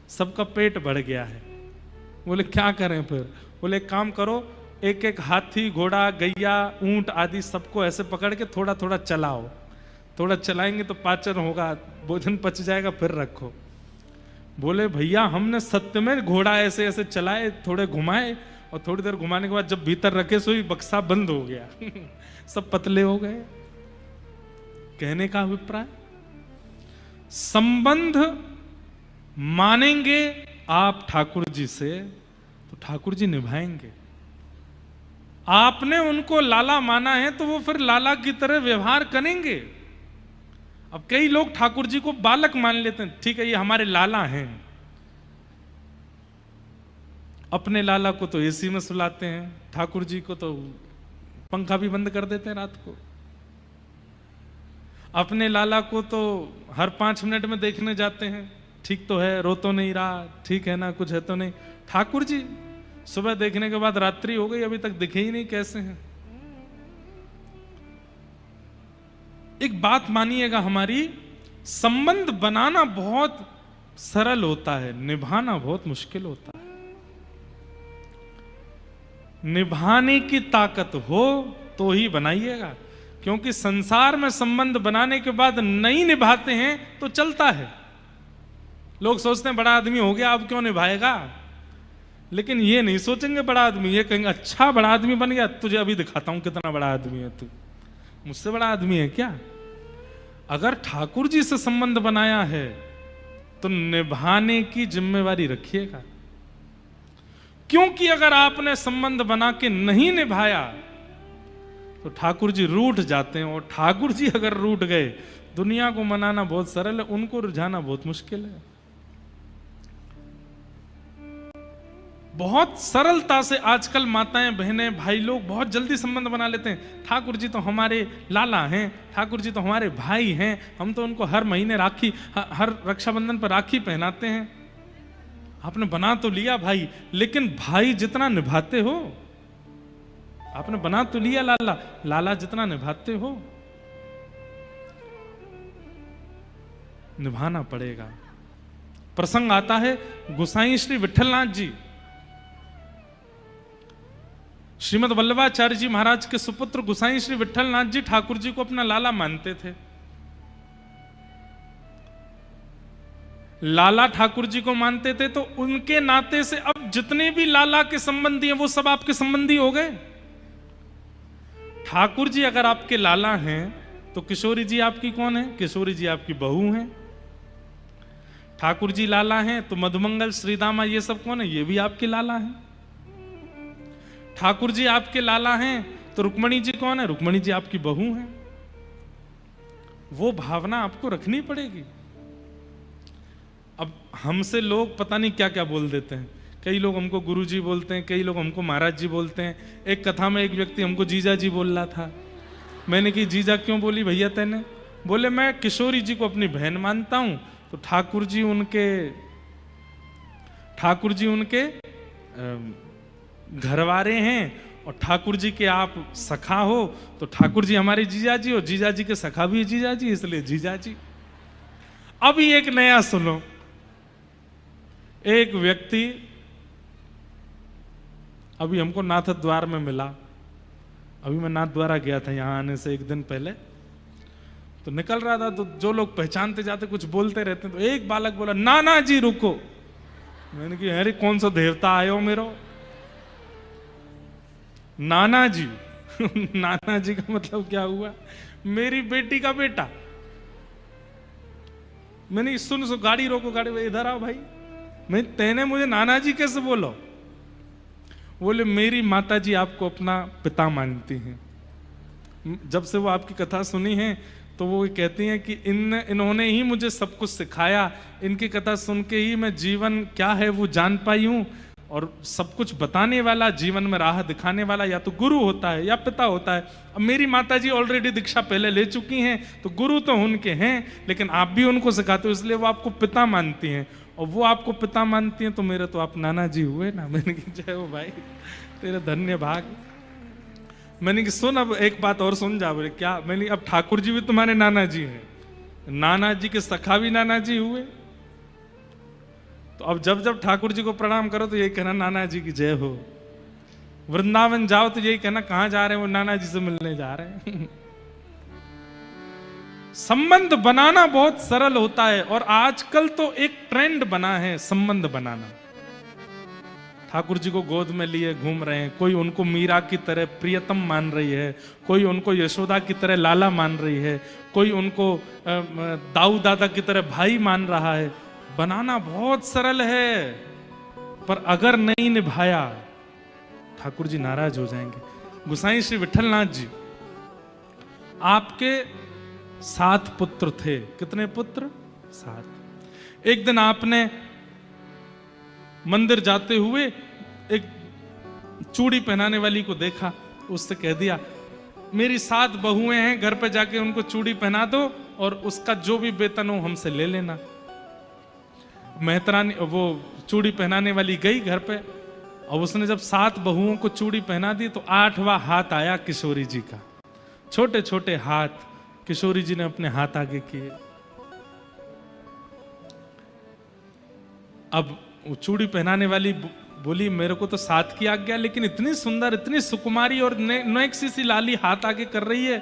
Speaker 1: सबका पेट बढ़ गया है। बोले क्या करें फिर? बोले एक काम करो, एक एक हाथी घोड़ा गैया ऊंट आदि सबको ऐसे पकड़ के थोड़ा थोड़ा चलाओ, थोड़ा चलाएंगे तो पाचन होगा, भोजन पच जाएगा, फिर रखो। बोले भैया हमने सत्य में घोड़ा ऐसे ऐसे चलाए, थोड़े घुमाए और थोड़ी देर घुमाने के बाद जब भीतर रखे सोई बक्सा बंद हो गया सब पतले हो गए। कहने का अभिप्राय, संबंध मानेंगे आप ठाकुर जी से तो ठाकुर जी निभाएंगे। आपने उनको लाला माना है तो वो फिर लाला की तरह व्यवहार करेंगे। अब कई लोग ठाकुर जी को बालक मान लेते हैं, ठीक है ये हमारे लाला हैं, अपने लाला को तो एसी में सुलाते हैं, ठाकुर जी को तो पंखा भी बंद कर देते हैं रात को, अपने लाला को तो हर 5 मिनट में देखने जाते हैं, ठीक तो है, रो तो नहीं रहा, ठीक है ना, कुछ है तो नहीं। ठाकुर जी सुबह देखने के बाद रात्रि हो गई, अभी तक दिखे ही नहीं कैसे हैं। एक बात मानिएगा, हमारी संबंध बनाना बहुत सरल होता है, निभाना बहुत मुश्किल होता है। निभाने की ताकत हो तो ही बनाइएगा, क्योंकि संसार में संबंध बनाने के बाद नहीं निभाते हैं तो चलता है। लोग सोचते हैं बड़ा आदमी हो गया अब क्यों निभाएगा, लेकिन ये नहीं सोचेंगे बड़ा आदमी, ये कहेंगे अच्छा बड़ा आदमी बन गया, तुझे अभी दिखाता हूं कितना बड़ा आदमी है तू, मुझसे बड़ा आदमी है क्या। अगर ठाकुर जी से संबंध बनाया है तो निभाने की जिम्मेवारी रखिएगा, क्योंकि अगर आपने संबंध बना के नहीं निभाया तो ठाकुर जी रूठ जाते हैं, और ठाकुर जी अगर रूठ गए, दुनिया को मनाना बहुत सरल है, उनको रुझाना बहुत मुश्किल है। बहुत सरलता से आजकल माताएं बहनें भाई लोग बहुत जल्दी संबंध बना लेते हैं। ठाकुर जी तो हमारे लाला हैं, ठाकुर जी तो हमारे भाई हैं, हम तो उनको हर महीने राखी, हर रक्षाबंधन पर राखी पहनाते हैं। आपने बना तो लिया भाई, लेकिन भाई जितना निभाते हो, आपने बना तो लिया लाला, लाला जितना निभाते हो निभाना पड़ेगा। प्रसंग आता है गोसाई श्री विठलनाथ जी, श्रीमद वल्लभाचार्य जी महाराज के सुपुत्र गोसाई श्री विठलनाथ जी ठाकुर जी को अपना लाला मानते थे। लाला ठाकुर जी को मानते थे तो उनके नाते से अब जितने भी लाला के संबंधी हैं वो सब आपके संबंधी हो गए। ठाकुर जी अगर आपके लाला हैं तो किशोरी जी आपकी कौन है? किशोरी जी आपकी बहू हैं। ठाकुर जी लाला हैं तो मधुमंगल श्रीदामा ये सब कौन है? ये भी आपके लाला हैं। ठाकुर जी आपके लाला हैं तो रुक्मणी जी कौन है? रुक्मणी जी आपकी बहू हैं। वो भावना आपको रखनी पड़ेगी। अब हमसे लोग पता नहीं क्या क्या बोल देते हैं। कई लोग हमको गुरुजी बोलते हैं, कई लोग हमको महाराज जी बोलते हैं। एक कथा में एक व्यक्ति हमको जीजा जी बोल रहा था। मैंने कि जीजा क्यों बोली भैया तेने? बोले मैं किशोरी जी को अपनी बहन मानता हूं तो ठाकुर जी उनके घरवारे हैं और ठाकुर जी के आप सखा हो तो ठाकुर जी हमारे जीजा जी हो, जीजा जी के सखा भी जीजा जी, इसलिए जीजा जी। अभी एक नया सुनो, एक व्यक्ति अभी हमको नाथ द्वार में मिला। अभी मैं नाथ द्वारा गया था यहाँ आने से एक दिन पहले, तो निकल रहा था तो जो लोग पहचानते जाते कुछ बोलते रहते तो एक बालक बोला नाना जी रुको। मैंने कहा अरे कौन सा देवता आयो मेरो? नाना जी नाना जी का मतलब क्या हुआ? मेरी बेटी का बेटा। मैंने सुन गाड़ी रोको, गाड़ी इधर आओ भाई। मैं तेने मुझे नाना जी कैसे बोलो? बोले मेरी माता जी आपको अपना पिता मानती हैं। जब से वो आपकी कथा सुनी है तो वो कहती हैं कि इन्होंने ही मुझे सब कुछ सिखाया, इनकी कथा सुन के ही मैं जीवन क्या है वो जान पाई हूं। और सब कुछ बताने वाला, जीवन में राह दिखाने वाला या तो गुरु होता है या पिता होता है। अब मेरी माता जी ऑलरेडी दीक्षा पहले ले चुकी हैं, तो गुरु तो उनके हैं, लेकिन आप भी उनको सिखाते हो, इसलिए वो आपको पिता मानती हैं, और वो आपको पिता मानती हैं, तो मेरे तो आप नाना जी हुए ना। मैंने कहा जय हो भाई, तेरा धन्य भाग। मैंने कहा सुन, अब एक बात और सुन जा। बोले क्या? मैंने अब ठाकुर जी भी तुम्हारे नाना जी हैं, नाना जी के सखा भी नाना जी हुए, तो अब जब जब ठाकुर जी को प्रणाम करो तो यही कहना नाना जी की जय हो। वृंदावन जाओ तो यही कहना कहां जा रहे हैं, वो नाना जी से मिलने जा रहे हैं। संबंध बनाना बहुत सरल होता है, और आजकल तो एक ट्रेंड बना है संबंध बनाना। ठाकुर जी को गोद में लिए घूम रहे हैं, कोई उनको मीरा की तरह प्रियतम मान रही है, कोई उनको यशोदा की तरह लाला मान रही है, कोई उनको दाऊ दादा की तरह भाई मान रहा है। बनाना बहुत सरल है, पर अगर नहीं निभाया ठाकुर जी नाराज हो जाएंगे। गोसाई श्री विठलनाथ जी, आपके 7 पुत्र थे। कितने पुत्र? 7। एक दिन आपने मंदिर जाते हुए एक चूड़ी पहनाने वाली को देखा, उससे कह दिया मेरी 7 बहुएं हैं, घर पे जाके उनको चूड़ी पहना दो और उसका जो भी वेतन हो हमसे ले लेना। मेहतरानी, वो चूड़ी पहनाने वाली गई घर पे, और उसने जब 7 बहुओं को चूड़ी पहना दी तो 8वां हाथ आया किशोरी जी का। छोटे छोटे हाथ किशोरी जी ने अपने हाथ आगे किए। अब चूड़ी पहनाने वाली बोली मेरे को तो 7 की आज्ञा, लेकिन इतनी सुंदर, इतनी सुकुमारी और नेक्सी सी लाली हाथ आगे कर रही है।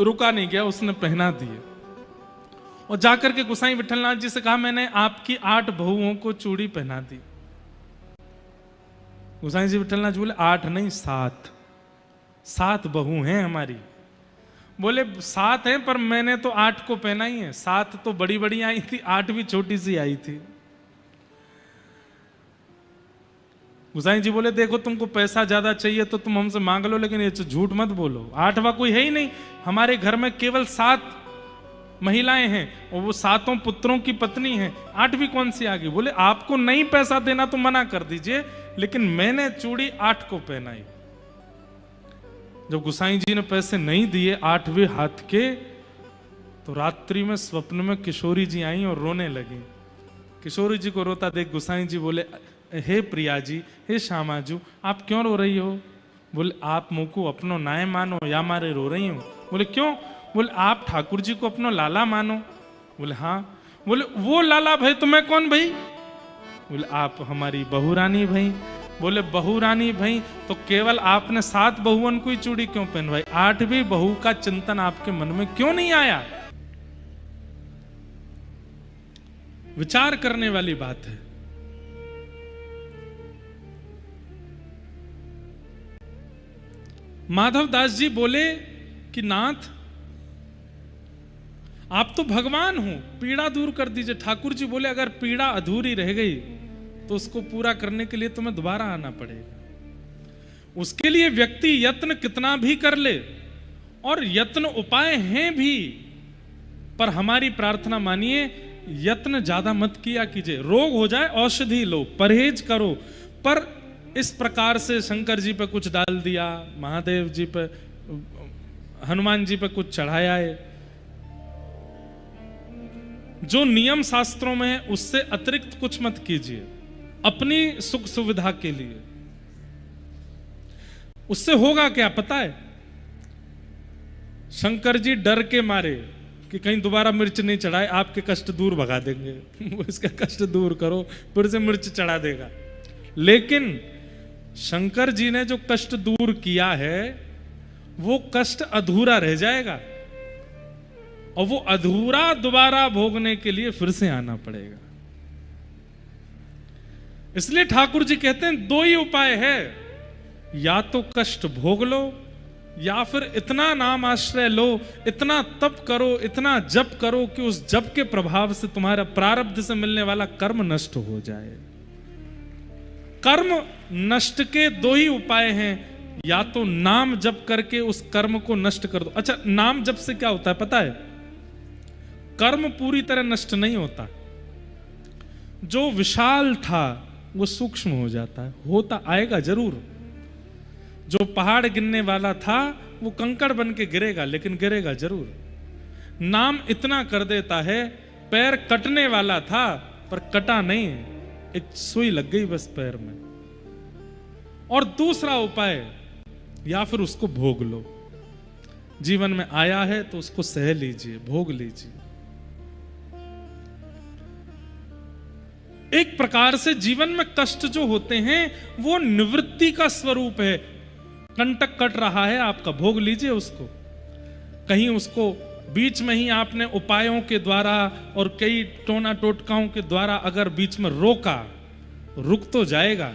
Speaker 1: रुका नहीं गया, उसने पहना दिए और जाकर के गोसाई विठलनाथ जी से कहा मैंने आपकी 8 बहुओं को चूड़ी पहना दी। गोसाई जी विठलनाथ जी बोले 8 नहीं 7 बहू हैं हमारी। बोले 7 हैं, पर मैंने तो 8 को पहना ही है। 7 तो बड़ी बड़ी आई थी, 8 भी छोटी सी आई थी। गोसाई जी बोले देखो तुमको पैसा ज्यादा चाहिए तो तुम हमसे मांग लो, लेकिन ये झूठ मत बोलो। 8वां कोई है ही नहीं, हमारे घर में केवल 7 महिलाएं हैं और वो 7 पुत्रों की पत्नी हैं, 8वीं कौन सी आ गई? बोले आपको नहीं पैसा देना तो मना कर दीजिए, लेकिन मैंने चूड़ी 8 को पहनाई। जब गोसाई जी ने पैसे नहीं दिए 8वें हाथ के, तो रात्रि में स्वप्न में किशोरी जी आई और रोने लगी। किशोरी जी को रोता देख गोसाई जी बोले हे प्रिया जी, हे श्यामाजू, आप क्यों रो रही हो? बोले आप मुझको अपनो नाय मानो या मारे रो रही हूं। बोले क्यों? बोले आप ठाकुर जी को अपनो लाला मानो। बोले हाँ। बोले वो लाला भाई तुम्हें कौन भाई? बोले आप हमारी बहू रानी भाई। बोले बहू रानी भाई तो केवल आपने 7 बहुओं को ही चूड़ी क्यों पहनवाई? 8वीं बहू का चिंतन आपके मन में क्यों नहीं आया? विचार करने वाली बात है। माधव दास जी बोले कि नाथ आप तो भगवान हो, पीड़ा दूर कर दीजिए। ठाकुर जी बोले अगर पीड़ा अधूरी रह गई तो उसको पूरा करने के लिए तुम्हें दोबारा आना पड़ेगा। उसके लिए व्यक्ति यत्न कितना भी कर ले, और यत्न उपाय हैं भी, पर हमारी प्रार्थना मानिए यत्न ज्यादा मत किया कीजिए। रोग हो जाए औषधि लो, परहेज करो, पर इस प्रकार से शंकर जी पे कुछ डाल दिया, महादेव जी पे, हनुमान जी पे कुछ चढ़ाया है, जो नियम शास्त्रों में है उससे अतिरिक्त कुछ मत कीजिए अपनी सुख सुविधा के लिए। उससे होगा क्या पता है? शंकर जी डर के मारे कि कहीं दोबारा मिर्च नहीं चढ़ाए, आपके कष्ट दूर भगा देंगे। इसका कष्ट दूर करो, फिर से मिर्च चढ़ा देगा। लेकिन शंकर जी ने जो कष्ट दूर किया है वो कष्ट अधूरा रह जाएगा, और वो अधूरा दोबारा भोगने के लिए फिर से आना पड़ेगा। इसलिए ठाकुर जी कहते हैं 2 ही उपाय है, या तो कष्ट भोग लो या फिर इतना नाम आश्रय लो, इतना तप करो, इतना जप करो कि उस जप के प्रभाव से तुम्हारा प्रारब्ध से मिलने वाला कर्म नष्ट हो जाए। कर्म नष्ट के 2 ही उपाय हैं, या तो नाम जप करके उस कर्म को नष्ट कर दो। अच्छा, नाम जप से क्या होता है पता है? कर्म पूरी तरह नष्ट नहीं होता। जो विशाल था, वो सूक्ष्म हो जाता है, होता आएगा जरूर। जो पहाड़ गिरने वाला था वो कंकड़ बन के गिरेगा, लेकिन गिरेगा जरूर। नाम इतना कर देता है, पैर कटने वाला था पर कटा नहीं, एक सुई लग गई बस पैर में। और दूसरा उपाय, या फिर उसको भोग लो। जीवन में आया है तो उसको सह लीजिए, भोग लीजिए। एक प्रकार से जीवन में कष्ट जो होते हैं वो निवृत्ति का स्वरूप है। कंटक कट रहा है आपका, भोग लीजिए उसको। कहीं उसको बीच में ही आपने उपायों के द्वारा और कई टोना टोटकाओं के द्वारा अगर बीच में रोका, रुक तो जाएगा,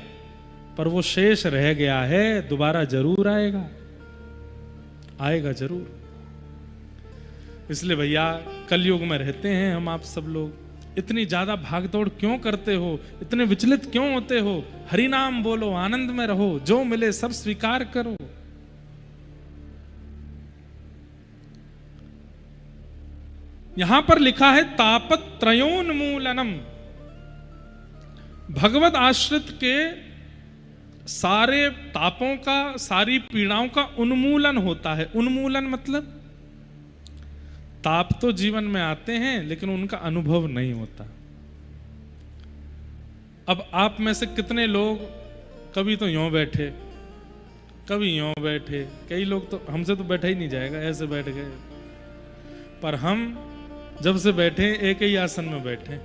Speaker 1: पर वो शेष रह गया है, दोबारा जरूर आएगा, आएगा जरूर। इसलिए भैया कलयुग में रहते हैं हम आप सब लोग। इतनी ज्यादा भागदौड़ क्यों करते हो, इतने विचलित क्यों होते हो? हरि नाम बोलो, आनंद में रहो, जो मिले सब स्वीकार करो। यहां पर लिखा है तापत्रयोन्मूलनम। भगवत आश्रित के सारे तापों का, सारी पीड़ाओं का उन्मूलन होता है। उन्मूलन मतलब ताप तो जीवन में आते हैं लेकिन उनका अनुभव नहीं होता। अब आप में से कितने लोग कभी तो यूं बैठे, कभी यूं बैठे, कई लोग तो हमसे तो बैठा ही नहीं जाएगा, ऐसे बैठ गए। पर हम जब से बैठे एक ही आसन में बैठे।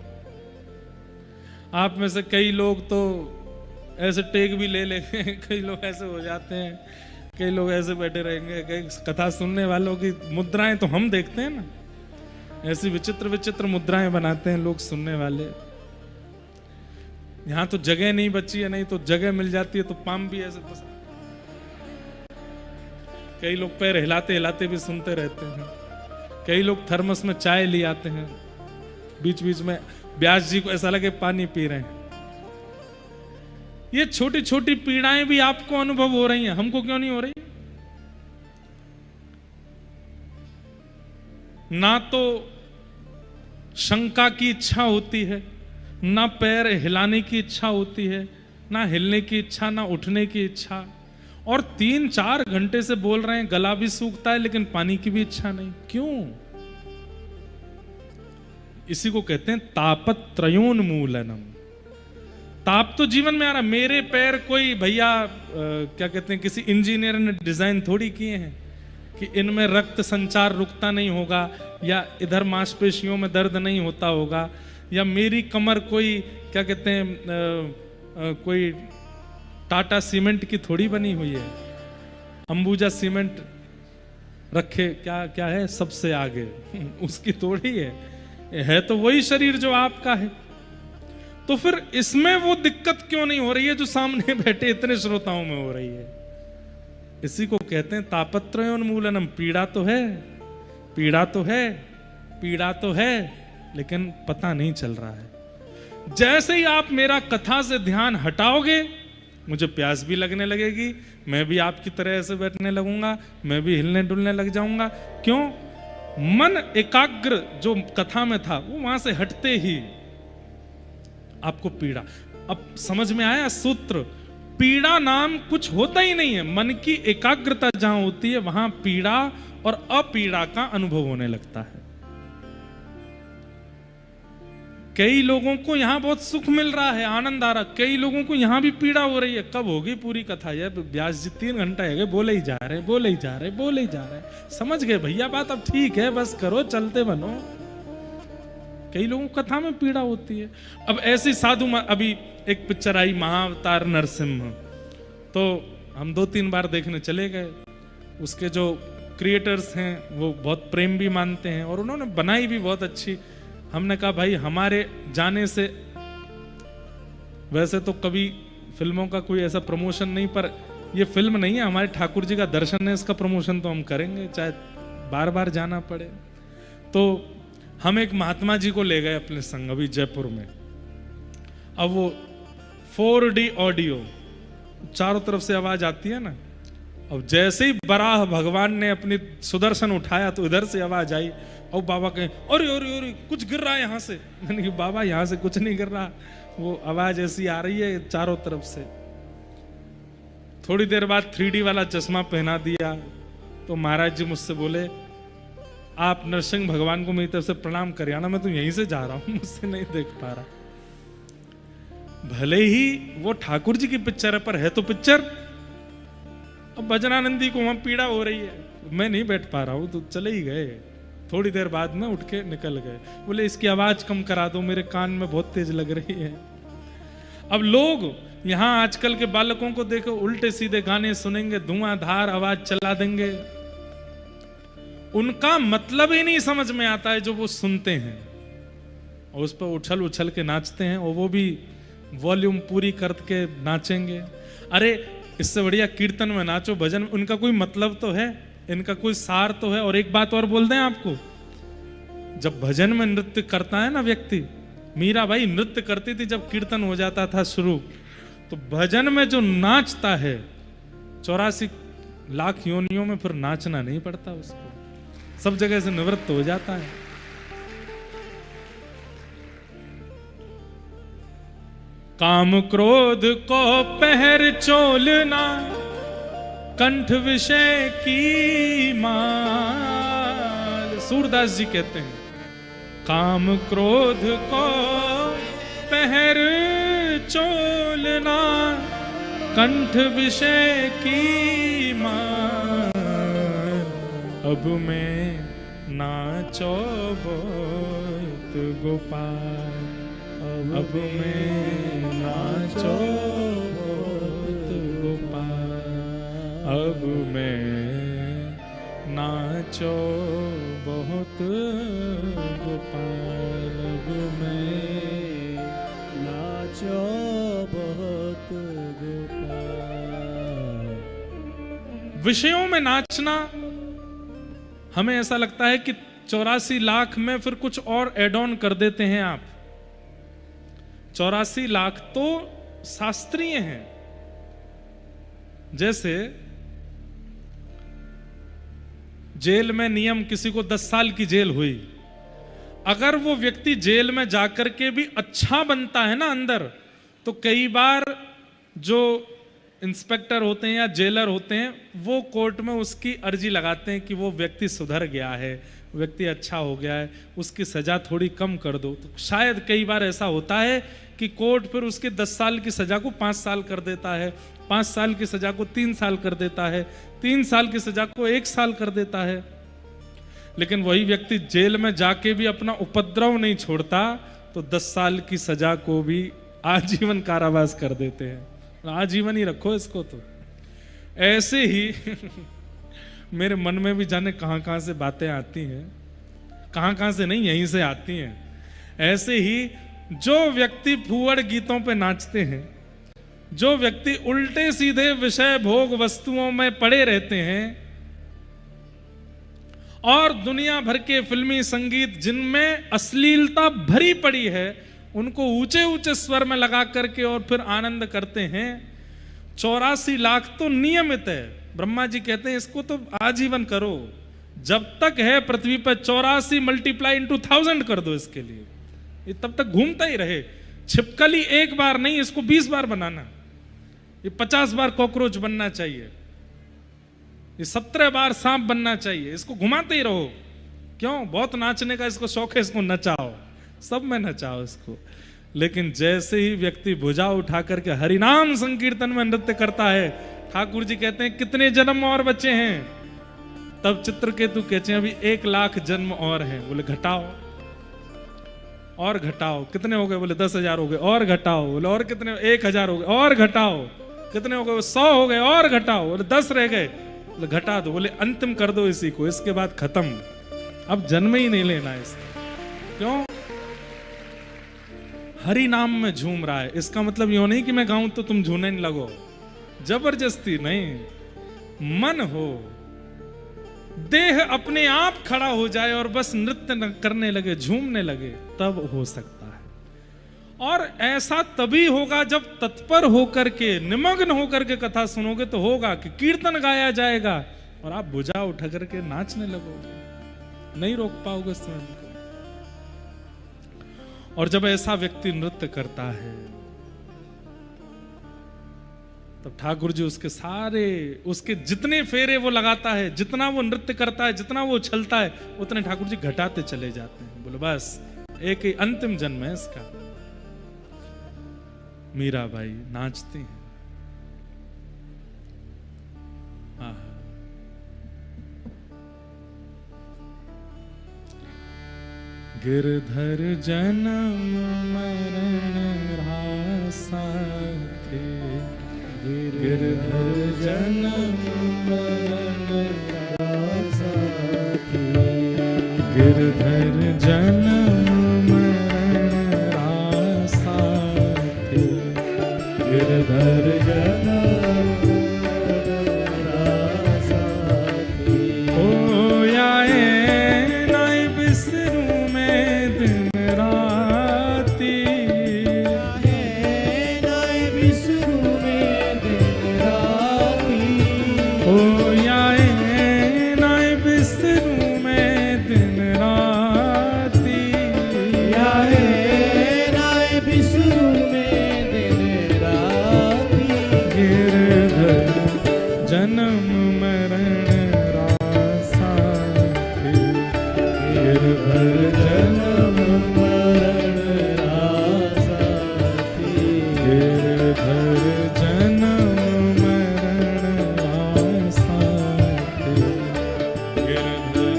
Speaker 1: आप में से कई लोग तो ऐसे टेक भी ले लेंगे, कई लोग ऐसे हो जाते हैं, कई लोग ऐसे बैठे रहेंगे। कई कथा सुनने वालों की मुद्राएं तो हम देखते हैं ना, ऐसी विचित्र विचित्र मुद्राएं बनाते हैं लोग सुनने वाले। यहां तो जगह नहीं बची है, नहीं तो जगह मिल जाती है तो पाम भी ऐसे फंसा। कई लोग पैर हिलाते हिलाते भी सुनते रहते हैं। कई लोग थर्मस में चाय ले आते हैं, बीच बीच में व्यास जी को ऐसा लगे पानी पी रहे हैं। ये छोटी छोटी पीड़ाएं भी आपको अनुभव हो रही हैं, हमको क्यों नहीं हो रही? ना तो शंका की इच्छा होती है, ना पैर हिलाने की इच्छा होती है, ना हिलने की इच्छा, ना उठने की इच्छा। और 3-4 घंटे से बोल रहे हैं, गला भी सूखता है लेकिन पानी की भी इच्छा नहीं। क्यों? इसी को कहते हैं तापत्रयोन्मूलनम। ताप तो जीवन में आ रहा। मेरे पैर कोई भैया क्या कहते हैं, किसी इंजीनियर ने डिजाइन थोड़ी किए हैं कि इनमें रक्त संचार रुकता नहीं होगा, या इधर मांसपेशियों में दर्द नहीं होता होगा, या मेरी कमर कोई क्या कहते हैं कोई टाटा सीमेंट की थोड़ी बनी हुई है, अंबुजा सीमेंट रखे क्या क्या है सबसे आगे उसकी थोड़ी है तो वही शरीर जो आपका है। तो फिर इसमें वो दिक्कत क्यों नहीं हो रही है जो सामने बैठे इतने श्रोताओं में हो रही है? इसी को कहते हैं तापत्रयोन्मूलनम। पीड़ा तो है, पीड़ा तो है, पीड़ा तो है, लेकिन पता नहीं चल रहा है। जैसे ही आप मेरा कथा से ध्यान हटाओगे, मुझे प्यास भी लगने लगेगी, मैं भी आपकी तरह ऐसे बैठने लगूंगा, मैं भी हिलने डुलने लग जाऊंगा। क्यों? मन एकाग्र जो कथा में था वो वहां से हटते ही आपको पीड़ा। अब समझ में आया सूत्र? पीड़ा नाम कुछ होता ही नहीं है। मन की एकाग्रता जहां होती है वहां पीड़ा और अपीड़ा का अनुभव होने लगता है। कई लोगों को यहां बहुत सुख मिल रहा है, आनंद आ रहा, कई लोगों को यहां भी पीड़ा हो रही है। कब होगी पूरी कथा? ये व्यास जी 3 घंटा है बोले ही जा रहे, बोले ही जा रहे, बोले ही जा रहे। समझ गए भैया बात? अब ठीक है, बस करो, चलते बनो। कई लोगों को कथा में पीड़ा होती है। अब ऐसी साधु, अभी एक पिक्चर आई महाअवतार नरसिम्हा, तो हम 2-3 बार देखने चले गए। उसके जो क्रिएटर्स हैं वो बहुत प्रेम भी मानते हैं और उन्होंने बनाई भी बहुत अच्छी। हमने कहा भाई हमारे जाने से, वैसे तो कभी फिल्मों का कोई ऐसा प्रमोशन नहीं, पर ये फिल्म नहीं है, हमारे ठाकुर जी का दर्शन है, इसका प्रमोशन तो हम करेंगे चाहे बार बार जाना पड़े। तो हम एक महात्मा जी को ले गए अपने संग अभी जयपुर में। अब वो 4D ऑडियो, चारों तरफ से आवाज आती है ना। अब जैसे ही बराह भगवान ने अपनी सुदर्शन उठाया तो इधर से आवाज आई, और बाबा कहें अरे अरे अरे कुछ गिर रहा है यहाँ से। मैंने कहा बाबा यहाँ से कुछ नहीं गिर रहा, वो आवाज ऐसी आ रही है चारों तरफ से। थोड़ी देर बाद 3D वाला चश्मा पहना दिया तो महाराज जी मुझसे बोले आप नरसिंह भगवान को मेरी तरफ से प्रणाम करिए ना, मैं तो यहीं से जा रहा हूं, मुझसे नहीं देख पा रहा। भले ही वो ठाकुर जी की पिक्चर है पर है तो पिक्चर। अब भजनानंदी को वहां पीड़ा हो रही है, मैं नहीं बैठ पा रहा हूं, तो चले ही गए। थोड़ी देर बाद में उठ के निकल गए, बोले इसकी आवाज कम करा दो, मेरे कान में बहुत तेज लग रही है। अब लोग यहां आजकल के बालकों को देखो, उल्टे सीधे गाने सुनेंगे, धुआंधार आवाज चला देंगे, उनका मतलब ही नहीं समझ में आता है जो वो सुनते हैं, और उस पर उछल उछल के नाचते हैं, और वो भी वॉल्यूम पूरी करके नाचेंगे। अरे इससे बढ़िया कीर्तन में नाचो, भजन, उनका कोई मतलब तो है, इनका कोई सार तो है। और एक बात और बोल दें आपको, जब भजन में नृत्य करता है ना व्यक्ति, मीरा भाई नृत्य करती थी जब कीर्तन हो जाता था शुरू, तो भजन में जो नाचता है 84 लाख योनियों में फिर नाचना नहीं पड़ता उसको, सब जगह से निवृत्त हो जाता है। काम क्रोध को पहर चोलना, कंठ विषय की माल, सूरदास जी कहते हैं काम क्रोध को पहर चोलना, कंठ विषय की माल, अब मैं नाचो बहुत गोपाल, अब मैं नाचो बहुत गोपाल, अब मैं नाचो बहुत गोपाल, अब मैं नाचो बहुत गोपाल। विषयों में नाचना हमें ऐसा लगता है कि 84 लाख में फिर कुछ और एड ऑन कर देते हैं आप। 84 लाख तो शास्त्रीय हैं। जैसे जेल में नियम, किसी को 10 साल की जेल हुई, अगर वो व्यक्ति जेल में जाकर के भी अच्छा बनता है ना अंदर, तो कई बार जो इंस्पेक्टर होते हैं या जेलर होते हैं वो कोर्ट में उसकी अर्जी लगाते हैं कि वो व्यक्ति सुधर गया है, व्यक्ति अच्छा हो गया है, उसकी सजा थोड़ी कम कर दो। तो शायद कई बार ऐसा होता है कि कोर्ट फिर उसके 10 साल की सजा को 5 साल कर देता है, 5 साल की सजा को 3 साल कर देता है, 3 साल की सजा को 1 साल कर देता है। लेकिन वही व्यक्ति जेल में जाके भी अपना उपद्रव नहीं छोड़ता, तो 10 साल की सजा को भी आजीवन कारावास कर देते हैं। आजीवन ही रखो इसको। तो ऐसे ही मेरे मन में भी जाने कहां कहां से बातें आती हैं, कहां कहां से नहीं, यहीं से आती हैं। ऐसे ही जो व्यक्ति फूहड़ गीतों पे नाचते हैं, जो व्यक्ति उल्टे सीधे विषय भोग वस्तुओं में पड़े रहते हैं, और दुनिया भर के फिल्मी संगीत जिनमें अश्लीलता भरी पड़ी है, उनको ऊंचे ऊंचे स्वर में लगा करके और फिर आनंद करते हैं, 84 लाख तो नियमित है। ब्रह्मा जी कहते हैं इसको तो आजीवन करो, जब तक है पृथ्वी पर 84 मल्टीप्लाई इंटू 1000 कर दो इसके लिए, ये तब तक घूमता ही रहे। छिपकली एक बार नहीं, इसको 20 बार बनाना, ये 50 बार कॉकरोच बनना चाहिए, ये 17 बार सांप बनना चाहिए, इसको घुमाते ही रहो। क्यों? बहुत नाचने का इसको शौक है, इसको नचाओ, सब में नचाओ इसको। लेकिन जैसे ही व्यक्ति भुजा उठा करके हरिनाम संकीर्तन में नृत्य करता है, ठाकुर जी कहते हैं कितने जन्म और बचे हैं? तब चित्रकेतु कहते हैं अभी 1 लाख जन्म और हैं। बोले घटाओ और घटाओ, कितने हो गए? बोले 10,000 हो गए, और घटाओ। बोले और कितने? 1,000 हो गए, और घटाओ। कितने हो गए? 100 हो गए, और घटाओ। बोले 10 रह गए, बोले घटा दो। बोले अंतिम कर दो इसी को, इसके बाद खत्म, अब जन्म ही नहीं लेना इसका। क्यों? हरि नाम में झूम रहा है। इसका मतलब यो नहीं कि मैं गाऊं तो तुम झूमने लगो, जबरदस्ती नहीं। मन हो, देह अपने आप खड़ा हो जाए और बस नृत्य करने लगे, झूमने लगे, तब हो सकता है। और ऐसा तभी होगा जब तत्पर होकर के, निमग्न होकर के कथा सुनोगे तो होगा कि कीर्तन गाया जाएगा और आप भुजा उठा करके नाचने लगोगे। नहीं रोक पाओगे स्वयं को। और जब ऐसा व्यक्ति नृत्य करता है तब ठाकुर जी उसके सारे, उसके जितने फेरे वो लगाता है, जितना वो नृत्य करता है, जितना वो उछलता है, उतने ठाकुर जी घटाते चले जाते हैं। बोले बस एक ही अंतिम जन्म है इसका। मीराबाई नाचती हैं। गिरधर जन्म मरण रासा थे, गिरधर जन्म मरण रासा थे, गिरधर जन्म मरण रासा थे, गिरधर जन्म मरण रासा थे। ओ आए नाई बिसरू में दिन राती, नाई बिसरू में दिन राती, ओ आए नाई बिसरू में दिन राती, आए नाई बिसरू में दिन राती, गिरधर जन्म मरण रासा थे, गिरधर जन्म मरण रासा थे, गिरधर जन्म मरण रासा थे, गिरधर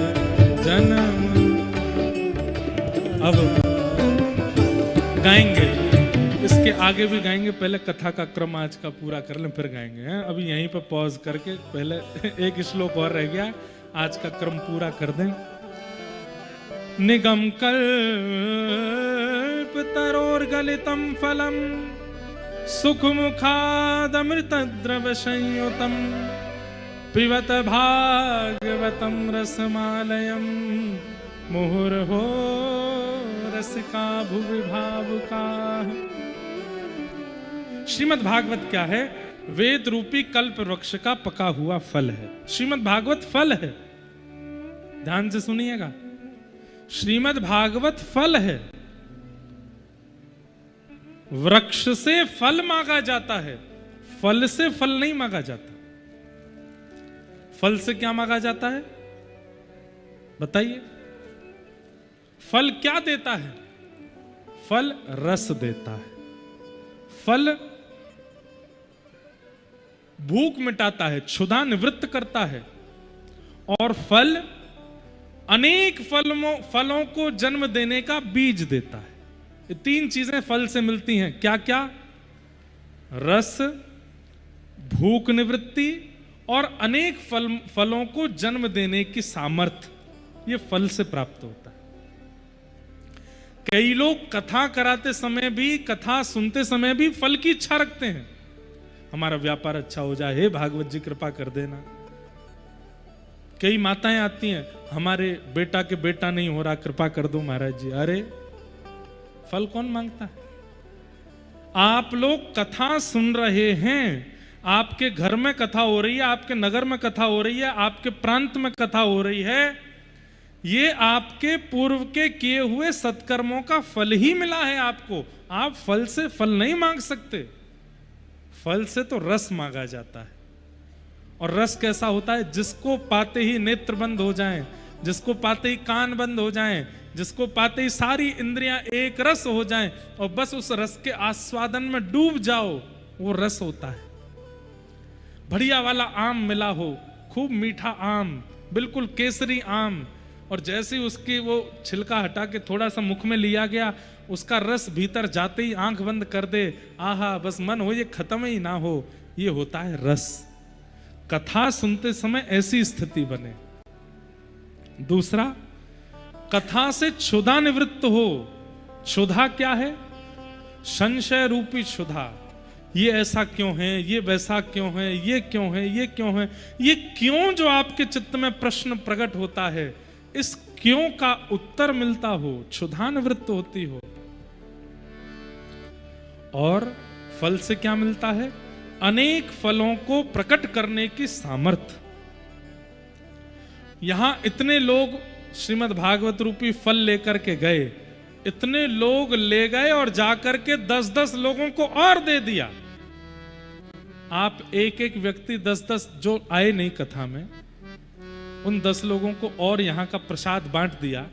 Speaker 1: जन्म। अब गाएंगे, इसके आगे भी गाएंगे, पहले कथा का क्रम आज का पूरा कर लें फिर गाएंगे हैं? अभी यहीं पर पॉज करके पहले एक श्लोक और रह गया, आज का क्रम पूरा कर दें। निगम कल्प तरोर्गलितं फलम सुखमुखादमृत द्रव संयुतम पिबत भागवतं रसमालयं मुहुर्हो रसिका भुवि भावुकाः। श्रीमद् भागवत क्या है? वेद रूपी कल्प वृक्ष का पका हुआ फल है। श्रीमद् भागवत फल है, ध्यान से सुनिएगा। श्रीमद् भागवत फल है। वृक्ष से फल मांगा जाता है, फल से फल नहीं मांगा जाता। फल से क्या मांगा जाता है बताइए? फल क्या देता है? फल रस देता है, फल भूख मिटाता है, क्षुधा निवृत्त करता है, और फल अनेक फलों को जन्म देने का बीज देता है। ये तीन चीजें फल से मिलती हैं। क्या क्या? रस, भूख निवृत्ति और अनेक फलों को जन्म देने की सामर्थ्य, ये फल से प्राप्त होता है। कई लोग कथा कराते समय भी, कथा सुनते समय भी फल की इच्छा रखते हैं। हमारा व्यापार अच्छा हो जाए, हे भागवत जी कृपा कर देना। कई माताएं आती हैं, हमारे बेटा के बेटा नहीं हो रहा, कृपा कर दो महाराज जी। अरे फल कौन मांगता है? आप लोग कथा सुन रहे हैं, आपके घर में कथा हो रही है, आपके नगर में कथा हो रही है, आपके प्रांत में कथा हो रही है, ये आपके पूर्व के किए हुए सत्कर्मों का फल ही मिला है आपको। आप फल से फल नहीं मांग सकते, फल से तो रस मांगा जाता है। और रस कैसा होता है? जिसको पाते ही नेत्र बंद हो जाएं, जिसको पाते ही कान बंद हो जाएं, जिसको पाते ही सारी इंद्रियां एक रस हो जाएं और बस उस रस के आस्वादन में डूब जाओ, वो रस होता है। बढ़िया वाला आम मिला हो, खूब मीठा आम, बिल्कुल केसरी आम, और जैसे ही उसकी वो छिलका हटा के थोड़ा सा मुख में लिया गया, उसका रस भीतर जाते ही आंख बंद कर दे, आहा बस मन हो ये खत्म ही ना हो, ये होता है रस। कथा सुनते समय ऐसी स्थिति बने। दूसरा, कथा से क्षुधा निवृत्त हो। क्षुधा क्या है? संशय रूपी क्षुधा। ये ऐसा क्यों है, ये वैसा क्यों है, ये क्यों है, ये क्यों है, ये क्यों जो आपके चित्त में प्रश्न प्रकट होता है, इस क्यों का उत्तर मिलता हो, क्षुधा निवृत्त होती हो। और फल से क्या मिलता है? अनेक फलों को प्रकट करने की सामर्थ्य। यहां इतने लोग श्रीमद् भागवत रूपी फल लेकर के गए। इतने लोग ले गए और जाकर के 10-10 लोगों को और दे दिया। आप एक एक व्यक्ति 10-10 जो आए नहीं कथा में, उन 10 लोगों को और यहाँ का प्रसाद बांट दिया।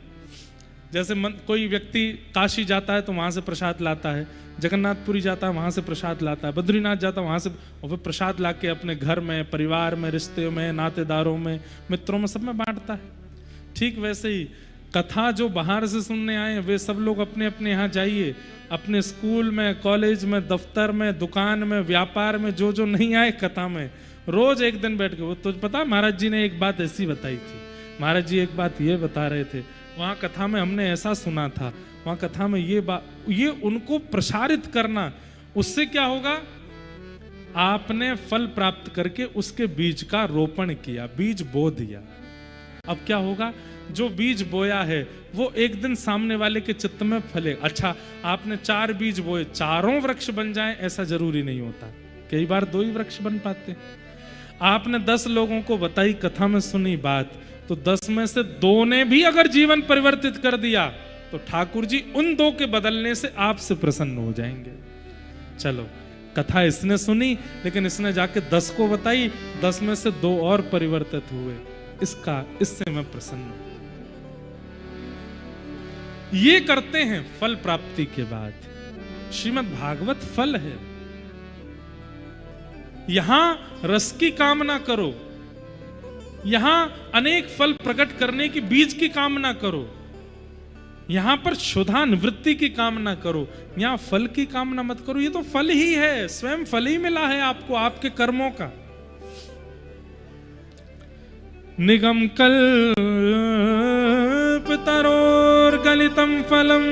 Speaker 1: जैसे कोई व्यक्ति काशी जाता है तो वहां से प्रसाद लाता है, जगन्नाथपुरी जाता है वहां से प्रसाद लाता है, बद्रीनाथ जाता है वहां से, और फिर प्रसाद लाके अपने घर में, परिवार में, रिश्ते में, नातेदारों में, मित्रों में, सब में बांटता है। ठीक वैसे ही कथा जो बाहर से सुनने आए वे सब लोग अपने अपने यहाँ जाइए, अपने स्कूल में, कॉलेज में, दफ्तर में, दुकान में, व्यापार में, जो जो नहीं आए कथा में, रोज एक दिन बैठ के, वो तो पता महाराज जी ने एक बात ऐसी बताई थी, महाराज जी एक बात ये बता रहे थे, वहां कथा में हमने ऐसा सुना था, वहां कथा में ये बात, ये उनको प्रसारित करना, उससे क्या होगा, आपने फल प्राप्त करके उसके बीज का रोपण किया, बीज बो दिया। अब क्या होगा, जो बीज बोया है वो एक दिन सामने वाले के चित्त में फले। अच्छा, आपने 4 बीज बोए, चारों वृक्ष बन जाएं ऐसा जरूरी नहीं होता, कई बार 2 ही वृक्ष बन पाते। आपने 10 लोगों को बताई, कथा में सुनी बात, तो 10 में से 2 ने भी अगर जीवन परिवर्तित कर दिया तो ठाकुर जी उन 2 के बदलने से आपसे प्रसन्न हो जाएंगे। चलो, कथा इसने सुनी, लेकिन इसने जाके 10 को बताई, 10 में से 2 और परिवर्तित हुए, इससे मैं प्रसन्न हूं। ये करते हैं फल प्राप्ति के बाद। श्रीमद् भागवत फल है, यहां रस की कामना करो, यहां अनेक फल प्रकट करने की बीज की कामना करो, यहां पर क्षुधा निवृत्ति की कामना करो, यहां फल की कामना मत करो। ये तो फल ही है, स्वयं फल ही मिला है आपको आपके कर्मों का। निगम कल्पतरोर्गलितं फलम्